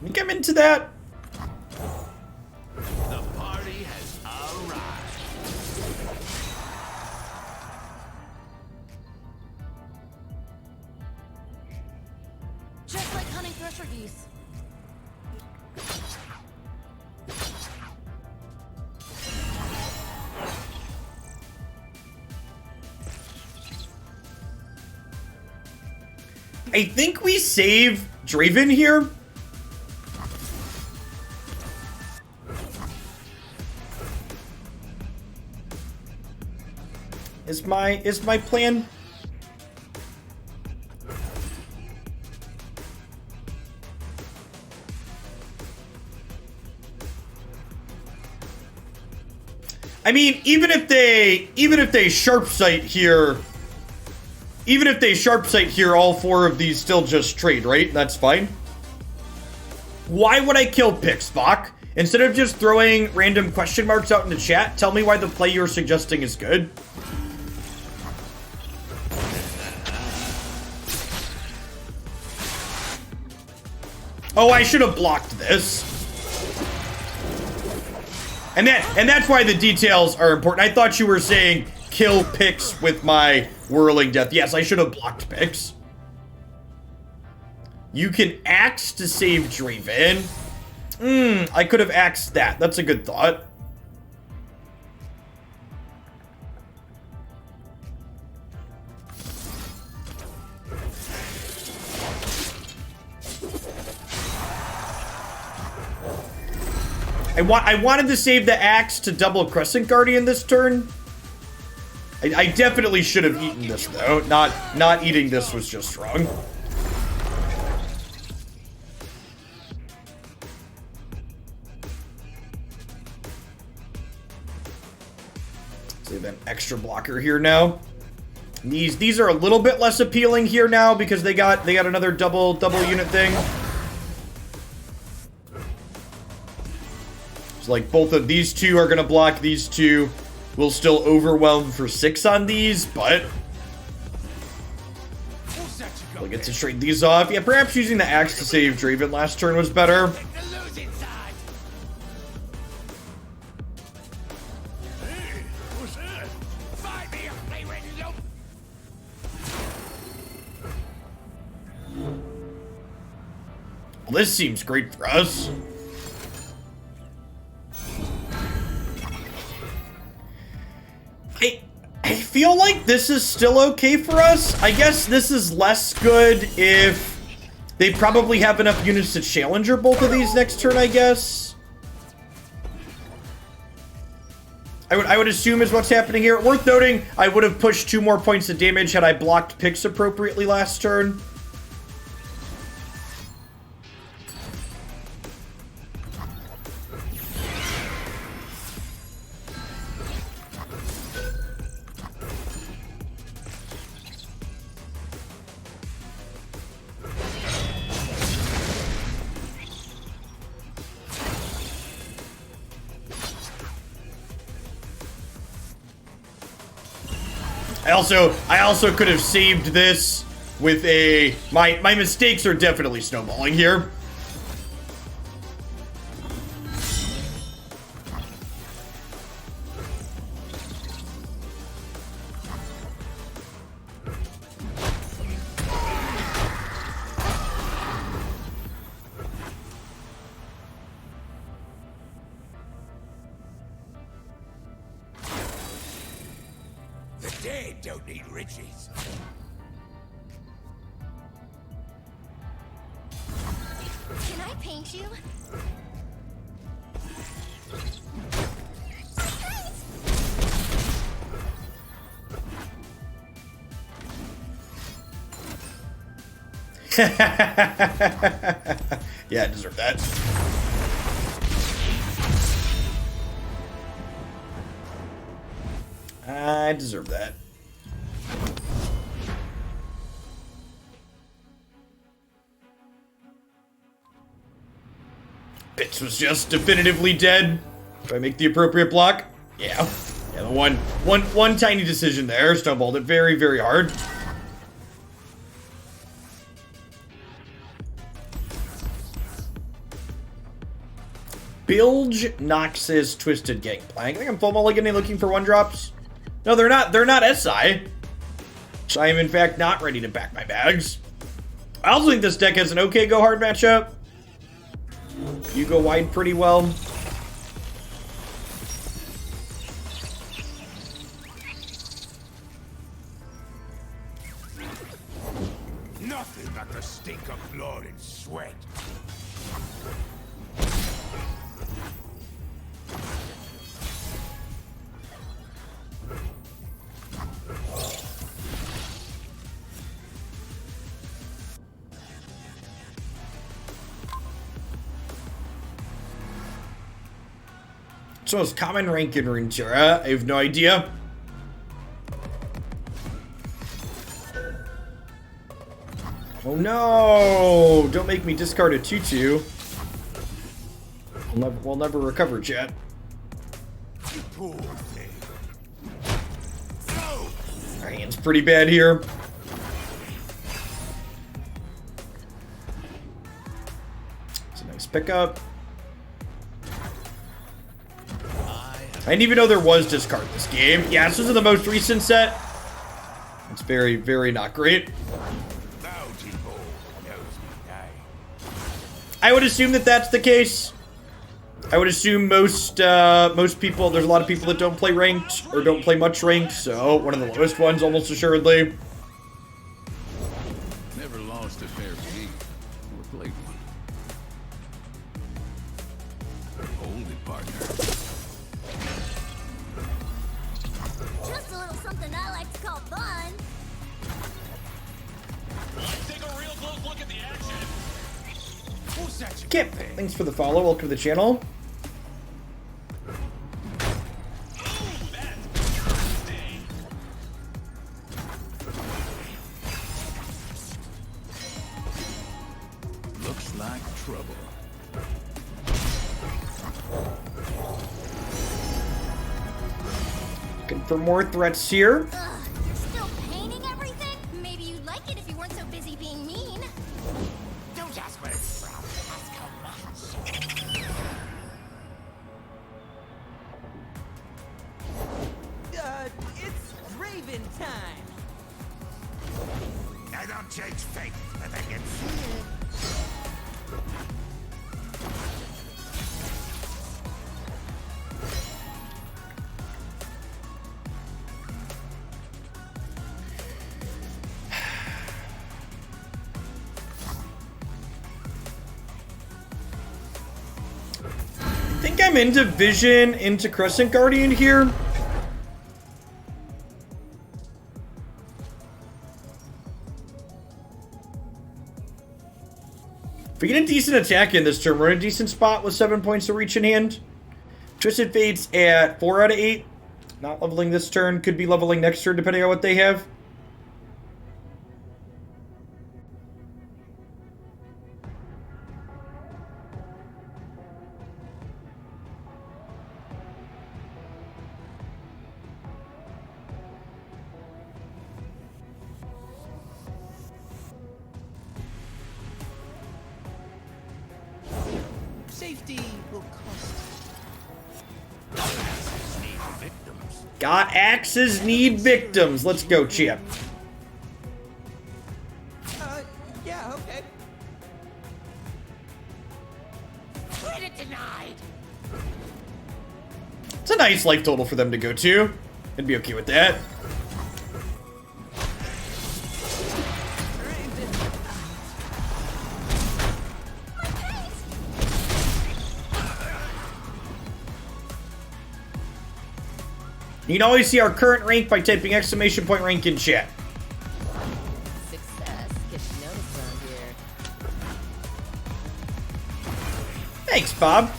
S1: think I'm into that.
S4: The party has arrived.
S2: Just like hunting thresher geese.
S1: I think we save Draven here. Is my plan. I mean, even if they sharp sight here, all four of these still just trade, right? That's fine. Why would I kill Pixbach? Instead of just throwing random question marks out in the chat, tell me why the play you're suggesting is good. Oh, I should have blocked this. And that's why the details are important. I thought you were saying kill Pix with my Whirling Death. Yes, I should have blocked Pix. You can axe to save Draven. I could have axed that. That's a good thought. I wanted to save the axe to double Crescent Guardian this turn. I definitely should have eaten this though. Not eating this was just wrong. Save an extra blocker here now. These are a little bit less appealing here now because they got another double unit thing. So like both of these two are gonna block these two. We'll still overwhelm for 6 on these, but we'll get to trade these off. Yeah, perhaps using the axe to save Draven last turn was better. Well, this seems great for us. I feel like this is still okay for us. I guess this is less good if they probably have enough units to challenger both of these next turn, I guess. I would assume is what's happening here. Worth noting, I would have pushed 2 more points of damage had I blocked Pix appropriately last turn. I also could have saved this with a... My mistakes are definitely snowballing here.
S7: The dead don't need riches.
S6: Can I paint you?
S1: Yeah, I deserve that. I deserve that. Bits was just definitively dead. Do I make the appropriate block? Yeah. Yeah, the one tiny decision there snowballed it very, very hard. Bilge Nox's Twisted Gangplank. I think I'm full mulliganing looking for 1-drops. No, they're not. They're not SI. So I am, in fact, not ready to pack my bags. I also think this deck has an okay go hard matchup. You go wide pretty well.
S7: Nothing but the stink of blood and sweat.
S1: It's the most common rank in Runeterra. I have no idea. Oh no! Don't make me discard a 2/2. We'll never recover, chat.
S7: You poor thing.
S1: Our hand's pretty bad here. It's a nice pickup. I didn't even know there was discard this game. Yeah, this is the most recent set. It's very, very not great. I would assume that that's the case. I would assume most people, there's a lot of people that don't play ranked or don't play much ranked, so one of the lowest ones almost assuredly.
S7: Never lost a fair game or played one. Only partner.
S6: Just a little something I like to call fun.
S4: Take a real close look at the action.
S7: Who's that you
S1: Kip, thanks for the follow. Welcome to the channel.
S7: Looks like trouble.
S1: Looking for more threats here.
S6: Ugh, you're still painting everything? Maybe you'd like it if you weren't so busy being mean.
S7: Don't ask where it's from. Ask how much.
S3: It's Draven time.
S7: I don't change fate, but I can see it.
S1: I think I'm into Vision, into Crescent Guardian here. If we get a decent attack in this turn, we're in a decent spot with 7 points of reach in hand. Twisted Fate's at 4 out of 8. Not leveling this turn. Could be leveling next turn depending on what they have.
S3: Safety will cost.
S4: Need victims.
S1: Got axes, need victims. Let's go, Chip.
S3: Yeah, okay.
S7: Credit denied.
S1: It's a nice life total for them to go to. I'd be okay with that. You can always see our current rank by typing !rank in chat.
S5: Success gets noticed around here.
S1: Thanks, Bob.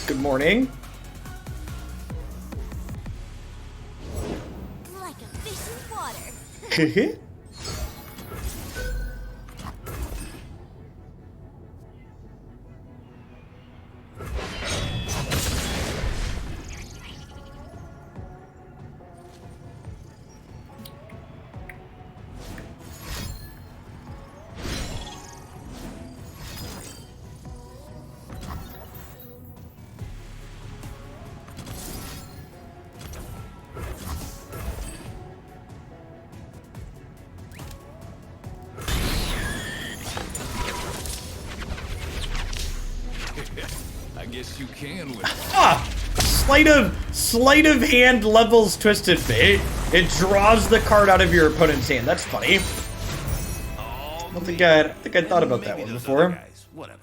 S1: Good morning.
S6: Like a fish in water.
S4: I guess you can win.
S1: Sleight of hand levels Twisted Fate. It draws the card out of your opponent's hand. That's funny.
S4: Oh,
S1: I think I thought about that one before.
S4: Guys, whatever.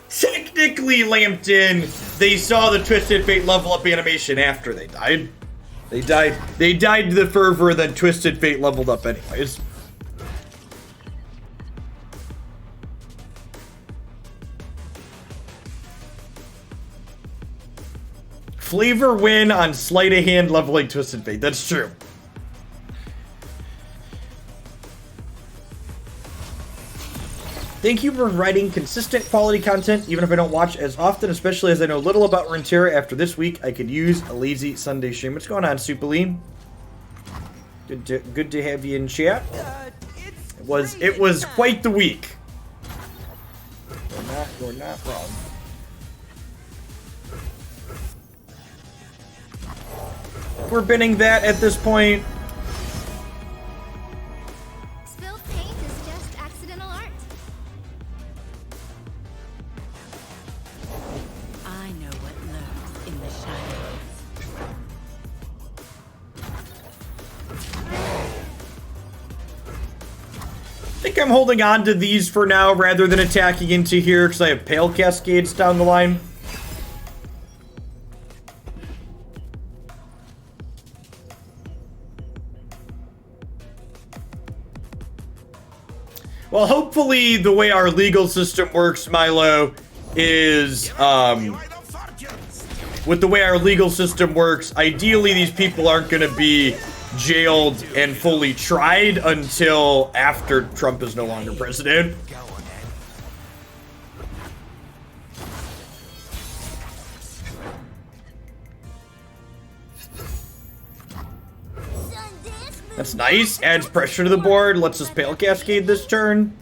S1: Technically, Lambton, they saw the Twisted Fate level up animation after they died. They died to the fervor, then Twisted Fate leveled up anyways. Flavor win on sleight of hand leveling Twisted Fate. That's true. Thank you for providing consistent quality content, even if I don't watch as often, especially as I know little about Runeterra. After this week, I could use a lazy Sunday stream. What's going on, Superly? Good to have you in chat. It was quite the week. You're not wrong. We're binning that at this point.
S6: Spilled paint is just accidental art.
S5: I know what lurks in the shadows.
S1: I think I'm holding on to these for now rather than attacking into here because I have Pale Cascades down the line. Well, hopefully the way our legal system works, Milo, is, with the way our legal system works, ideally these people aren't going to be jailed and fully tried until after Trump is no longer president. That's nice. Adds pressure to the board. Lets us Pale Cascade this turn.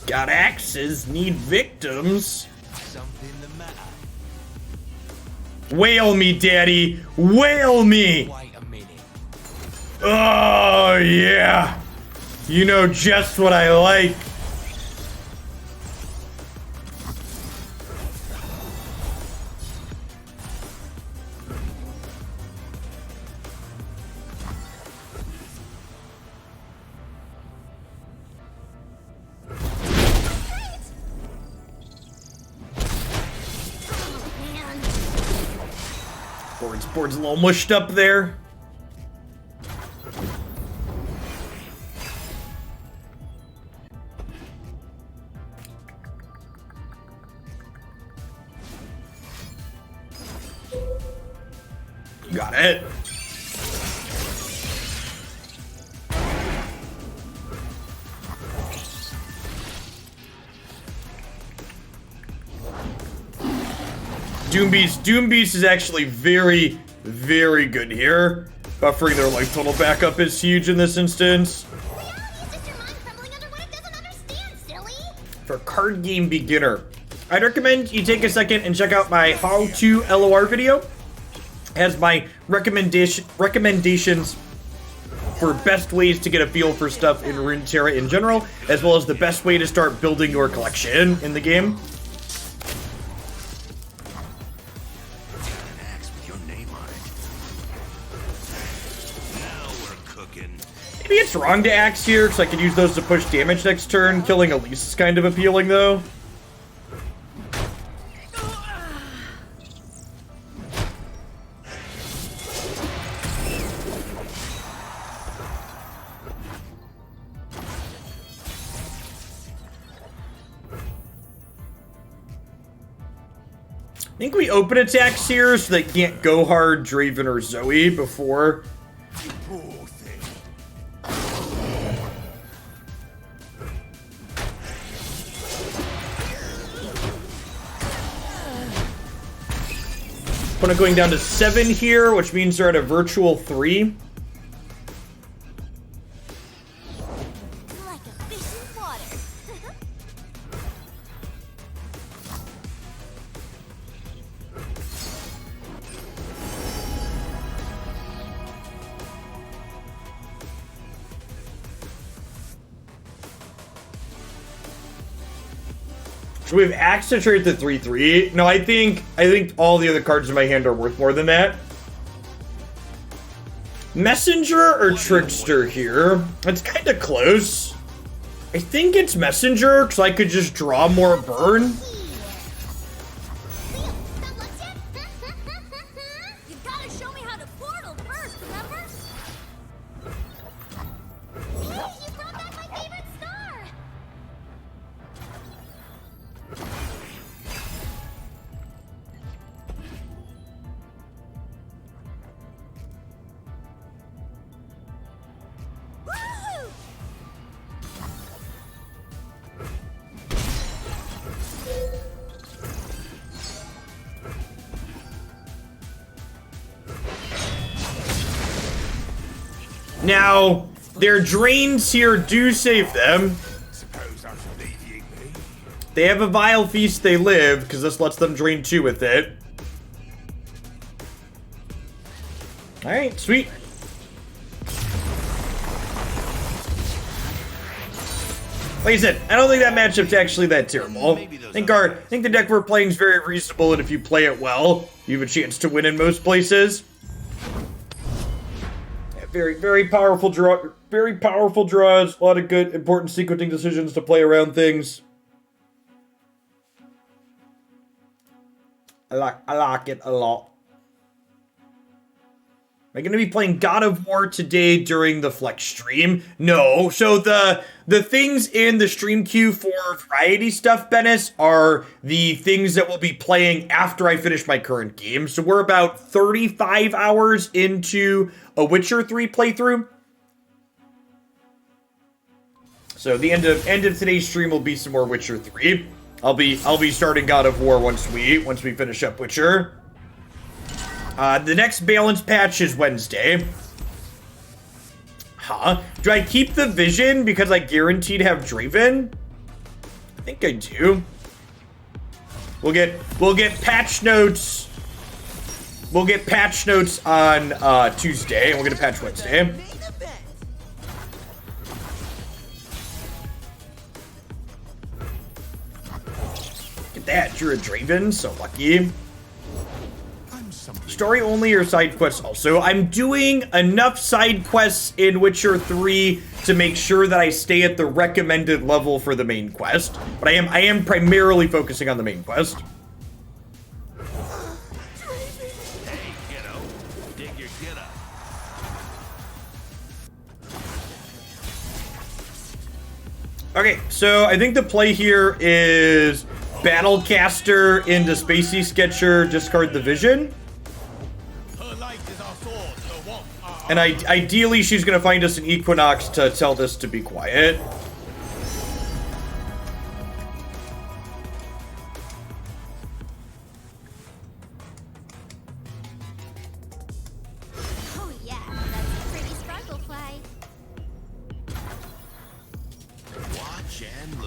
S1: Got axes. Need victims. Whale me, daddy. Whale me. Oh, yeah. You know just what I like. Board's a little mushed up there. Got it. Doombeast is actually very, very good here. Buffering their life total backup is huge in this instance.
S6: Reality is just your mind crumbling under what it doesn't understand, silly.
S1: For card game beginner, I'd recommend you take a second and check out my how to LOR video. It has my recommendations for best ways to get a feel for stuff in Runeterra in general, as well as the best way to start building your collection in the game.
S4: Axe with your name on it. Now we're cooking.
S1: Maybe it's wrong to axe here, because I could use those to push damage next turn. Killing Elise is kind of appealing, though. I think we open attacks here so they can't go hard Draven or Zoe before.
S4: Poor thing.
S1: Opponent going down to 7 here, which means they're at a virtual 3.
S6: Like a fish in water.
S1: So we have Axe to trade the 3/3. No, I think all the other cards in my hand are worth more than that. Messenger or Trickster here? It's kind of close. I think it's Messenger, because I could just draw more burn.
S6: Leo, that looks yet? You gotta show me how to portal first, remember? Leo, you brought back my favorite star. Woo!
S1: Now, their drains here do save them.
S4: Suppose that's alleviating me.
S1: They have a Vile Feast they live, because this lets them drain 2 with it. Alright, sweet. Like I said, I don't think that matchup's actually that terrible. I think the deck we're playing is very reasonable, and if you play it well, you have a chance to win in most places. Yeah, very, very powerful draw. Very powerful draws. A lot of good, important sequencing decisions to play around things. I like it a lot. Am I going to be playing God of War today during the Flex stream? No. So the things in the stream queue for variety stuff, Bennis, are the things that we'll be playing after I finish my current game. So we're about 35 hours into a Witcher 3 playthrough. So the end of today's stream will be some more Witcher 3. I'll be starting God of War once we finish up Witcher. The next balance patch is Wednesday. Huh? Do I keep the vision because I guaranteed to have Draven? I think I do. We'll get patch notes. We'll get patch notes on Tuesday, and we'll get a patch Wednesday.
S3: Main event.
S1: Look at that, you're a Draven, so lucky.
S4: I'm something.
S1: Story only or side quests also? I'm doing enough side quests in Witcher 3 to make sure that I stay at the recommended level for the main quest. But I am primarily focusing on the main quest.
S4: Hey, kiddo. Dig your get up.
S1: Okay, so I think the play here is Battlecaster into Spacey Sketcher, discard the Vision.
S4: Her light is our sword, her warmth our
S1: And ideally, she's going to find us an Equinox to tell this to be quiet.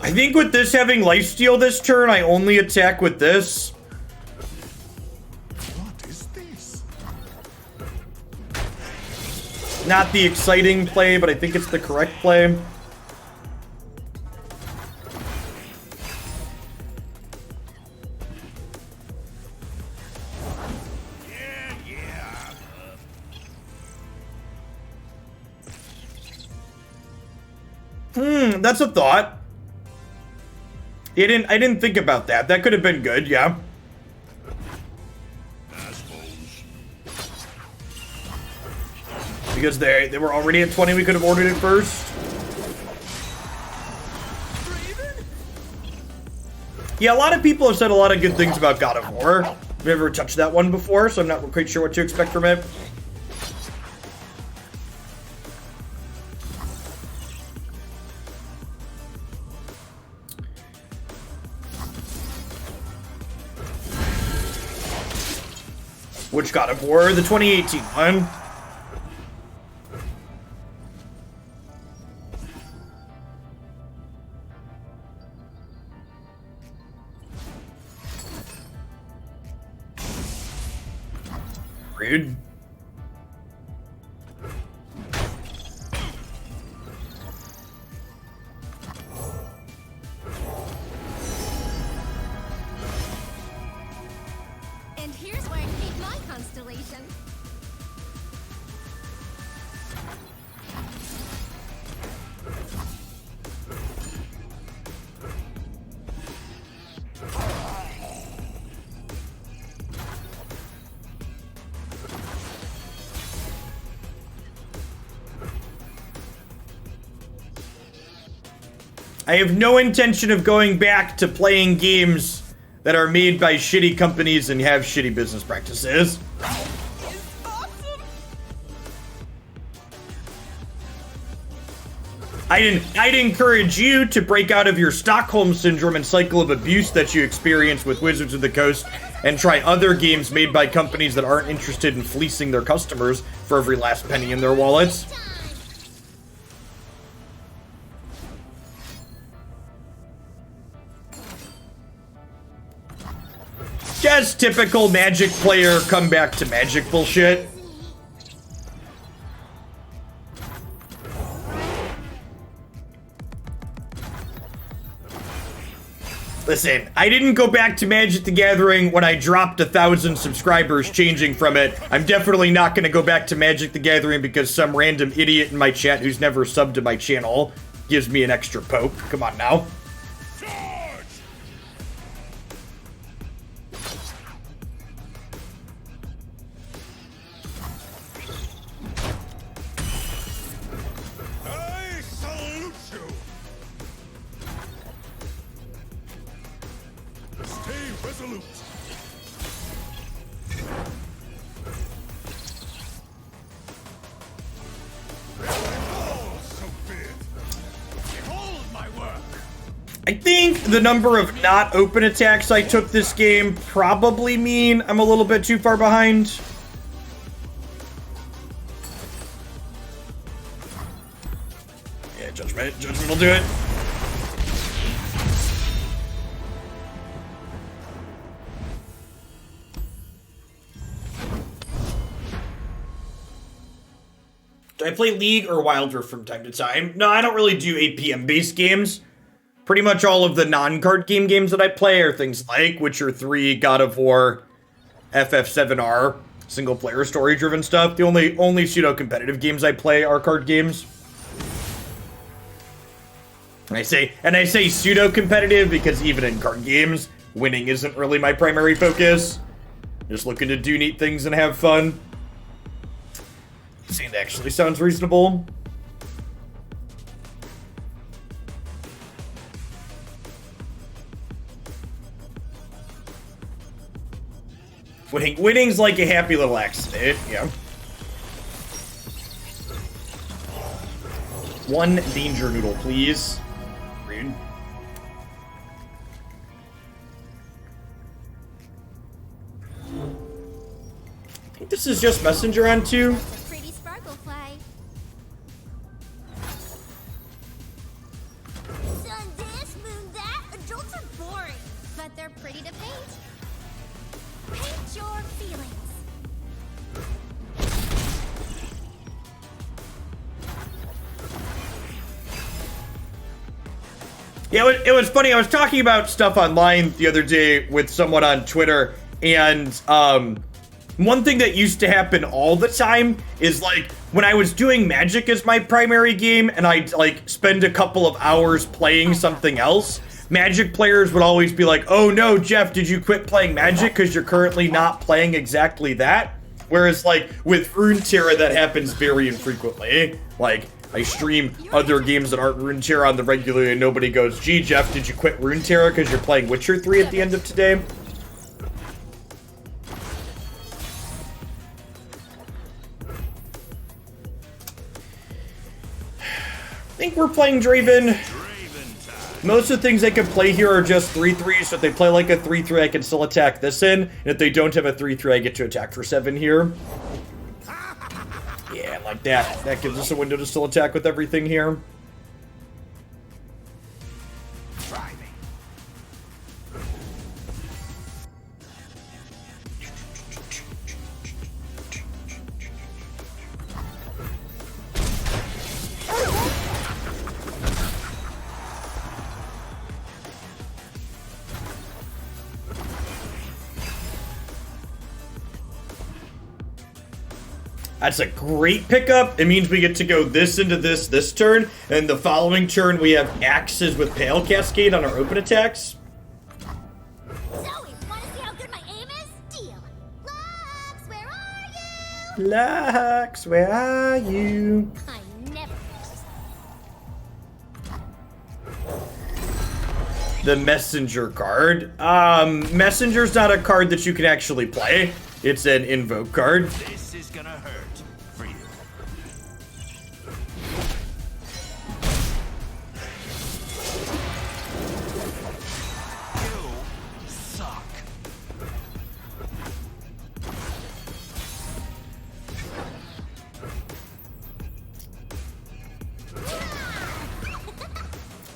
S1: I think with this having lifesteal this turn, I only attack with this.
S4: What is this?
S1: Not the exciting play, but I think it's the correct play. That's a thought. I didn't think about that. That could have been good, yeah. Because they were already at 20, we could have ordered it first. Yeah, a lot of people have said a lot of good things about God of War. I've never touched that one before, so I'm not quite sure what to expect from it. Which God of War? The 2018 one. Rude.
S6: And here's where I keep my constellation.
S1: I have no intention of going back to playing games that are made by shitty companies and have shitty business practices. I'd encourage you to break out of your Stockholm Syndrome and cycle of abuse that you experience with Wizards of the Coast and try other games made by companies that aren't interested in fleecing their customers for every last penny in their wallets. Just typical Magic player come back to Magic bullshit. Listen, I didn't go back to Magic the Gathering when I dropped 1,000 subscribers changing from it. I'm definitely not going to go back to Magic the Gathering because some random idiot in my chat who's never subbed to my channel gives me an extra poke. Come on now.
S4: I salute you. Stay resolute. Oh, so big. Behold my work.
S1: I think the number of not open attacks I took this game probably mean I'm a little bit too far behind. Yeah, Judgment. Judgment will do it. Do I play League or Wild Rift from time to time? No, I don't really do 8 PM based games. Pretty much all of the non-card games that I play are things like Witcher 3, God of War, FF7R, single-player story-driven stuff. The only pseudo-competitive games I play are card games. And I say pseudo-competitive because even in card games, winning isn't really my primary focus. Just looking to do neat things and have fun. See, that actually sounds reasonable. Winning's like a happy little accident, yeah. One danger noodle, please. Rude. I think this is just Messenger on 2.
S6: That's a pretty sparkle fly. Sun dance, moon but they're pretty to paint. Paint your feelings.
S1: Yeah, it was funny. I was talking about stuff online the other day with someone on Twitter, and one thing that used to happen all the time is, like, when I was doing Magic as my primary game and I'd, like, spend a couple of hours playing something else, Magic players would always be like, oh no, Jeff, did you quit playing Magic because you're currently not playing exactly that? Whereas, like, with Runeterra, that happens very infrequently. Like, I stream other games that aren't Runeterra on the regular, and nobody goes, gee, Jeff, did you quit Runeterra because you're playing Witcher 3 at the end of today? I think we're playing Draven. Most of the things they can play here are just 3/3s, so if they play like a 3/3, I can still attack this in, and if they don't have a 3/3, I get to attack for 7 here. Yeah, like that. That gives us a window to still attack with everything here.
S4: Try me.
S1: That's a great pickup. It means we get to go this into this turn, and the following turn we have axes with Pale Cascade on our open attacks.
S6: Zoe, wanna see how good my aim is? Deal. Lux, where are you?
S1: Lux, where are you?
S6: I never
S1: The Messenger card. Messenger's not a card that you can actually play. It's an invoke card.
S4: This is gonna hurt for you. You suck.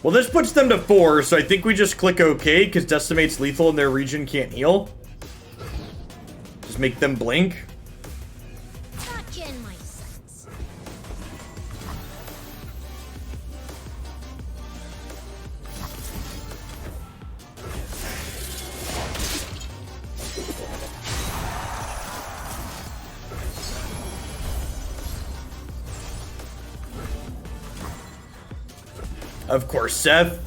S1: Well, this puts them to 4, so I think we just click OK, because Decimate's lethal and their region can't heal. Just make them blink.
S6: Gotcha in my sights.
S1: Of course, Seth.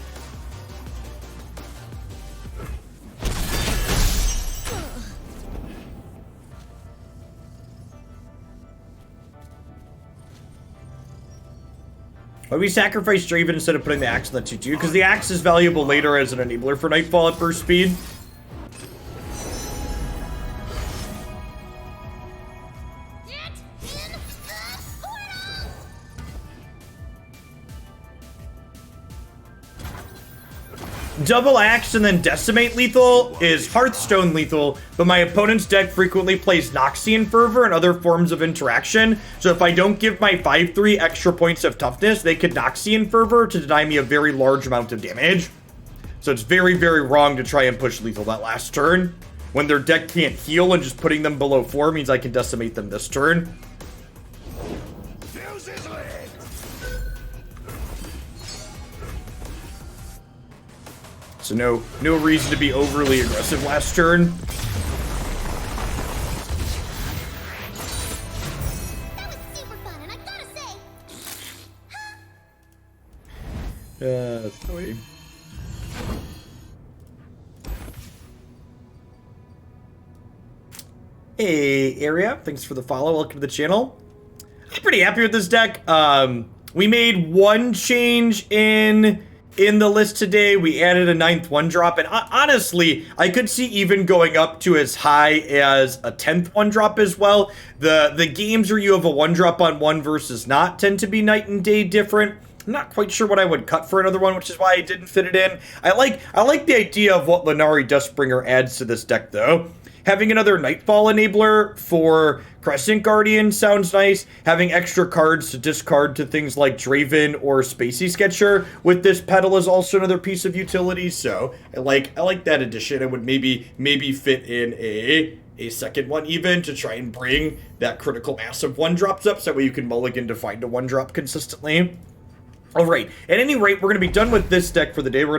S1: Why we sacrifice Draven instead of putting the axe on the 2/2? Because the axe is valuable later as an enabler for Nightfall at burst speed.
S6: Get in the portal!
S1: Double axe and then decimate lethal is Hearthstone lethal, but my opponent's deck frequently plays Noxian Fervor and other forms of interaction, so if I don't give my 5/3 extra points of toughness, they could Noxian Fervor to deny me a very large amount of damage. So it's very, very wrong to try and push lethal that last turn. When their deck can't heal, and just putting them below 4 means I can decimate them this turn.
S4: Fuse his leg.
S1: So no reason to be overly aggressive last turn.
S6: That was super fun, and I gotta say,
S1: Sorry. Hey, Area, thanks for the follow. Welcome to the channel. I'm pretty happy with this deck. We made one change in the list today. We added a 9th 1-drop, and honestly, I could see even going up to as high as a 10th 1-drop as well. The games where you have a 1-drop on one versus not tend to be night and day different. I'm not quite sure what I would cut for another one, which is why I didn't fit it in. I like the idea of what Lenari Dustbringer adds to this deck, though. Having another Nightfall enabler for Crescent Guardian sounds nice. Having extra cards to discard to things like Draven or Spacey Sketcher with this pedal is also another piece of utility. So I like that addition. It would maybe fit in a second one even to try and bring that critical mass of 1-drops up, so that way you can mulligan to find a 1-drop consistently. All right, at any rate, we're going to be done with this deck for the day. We're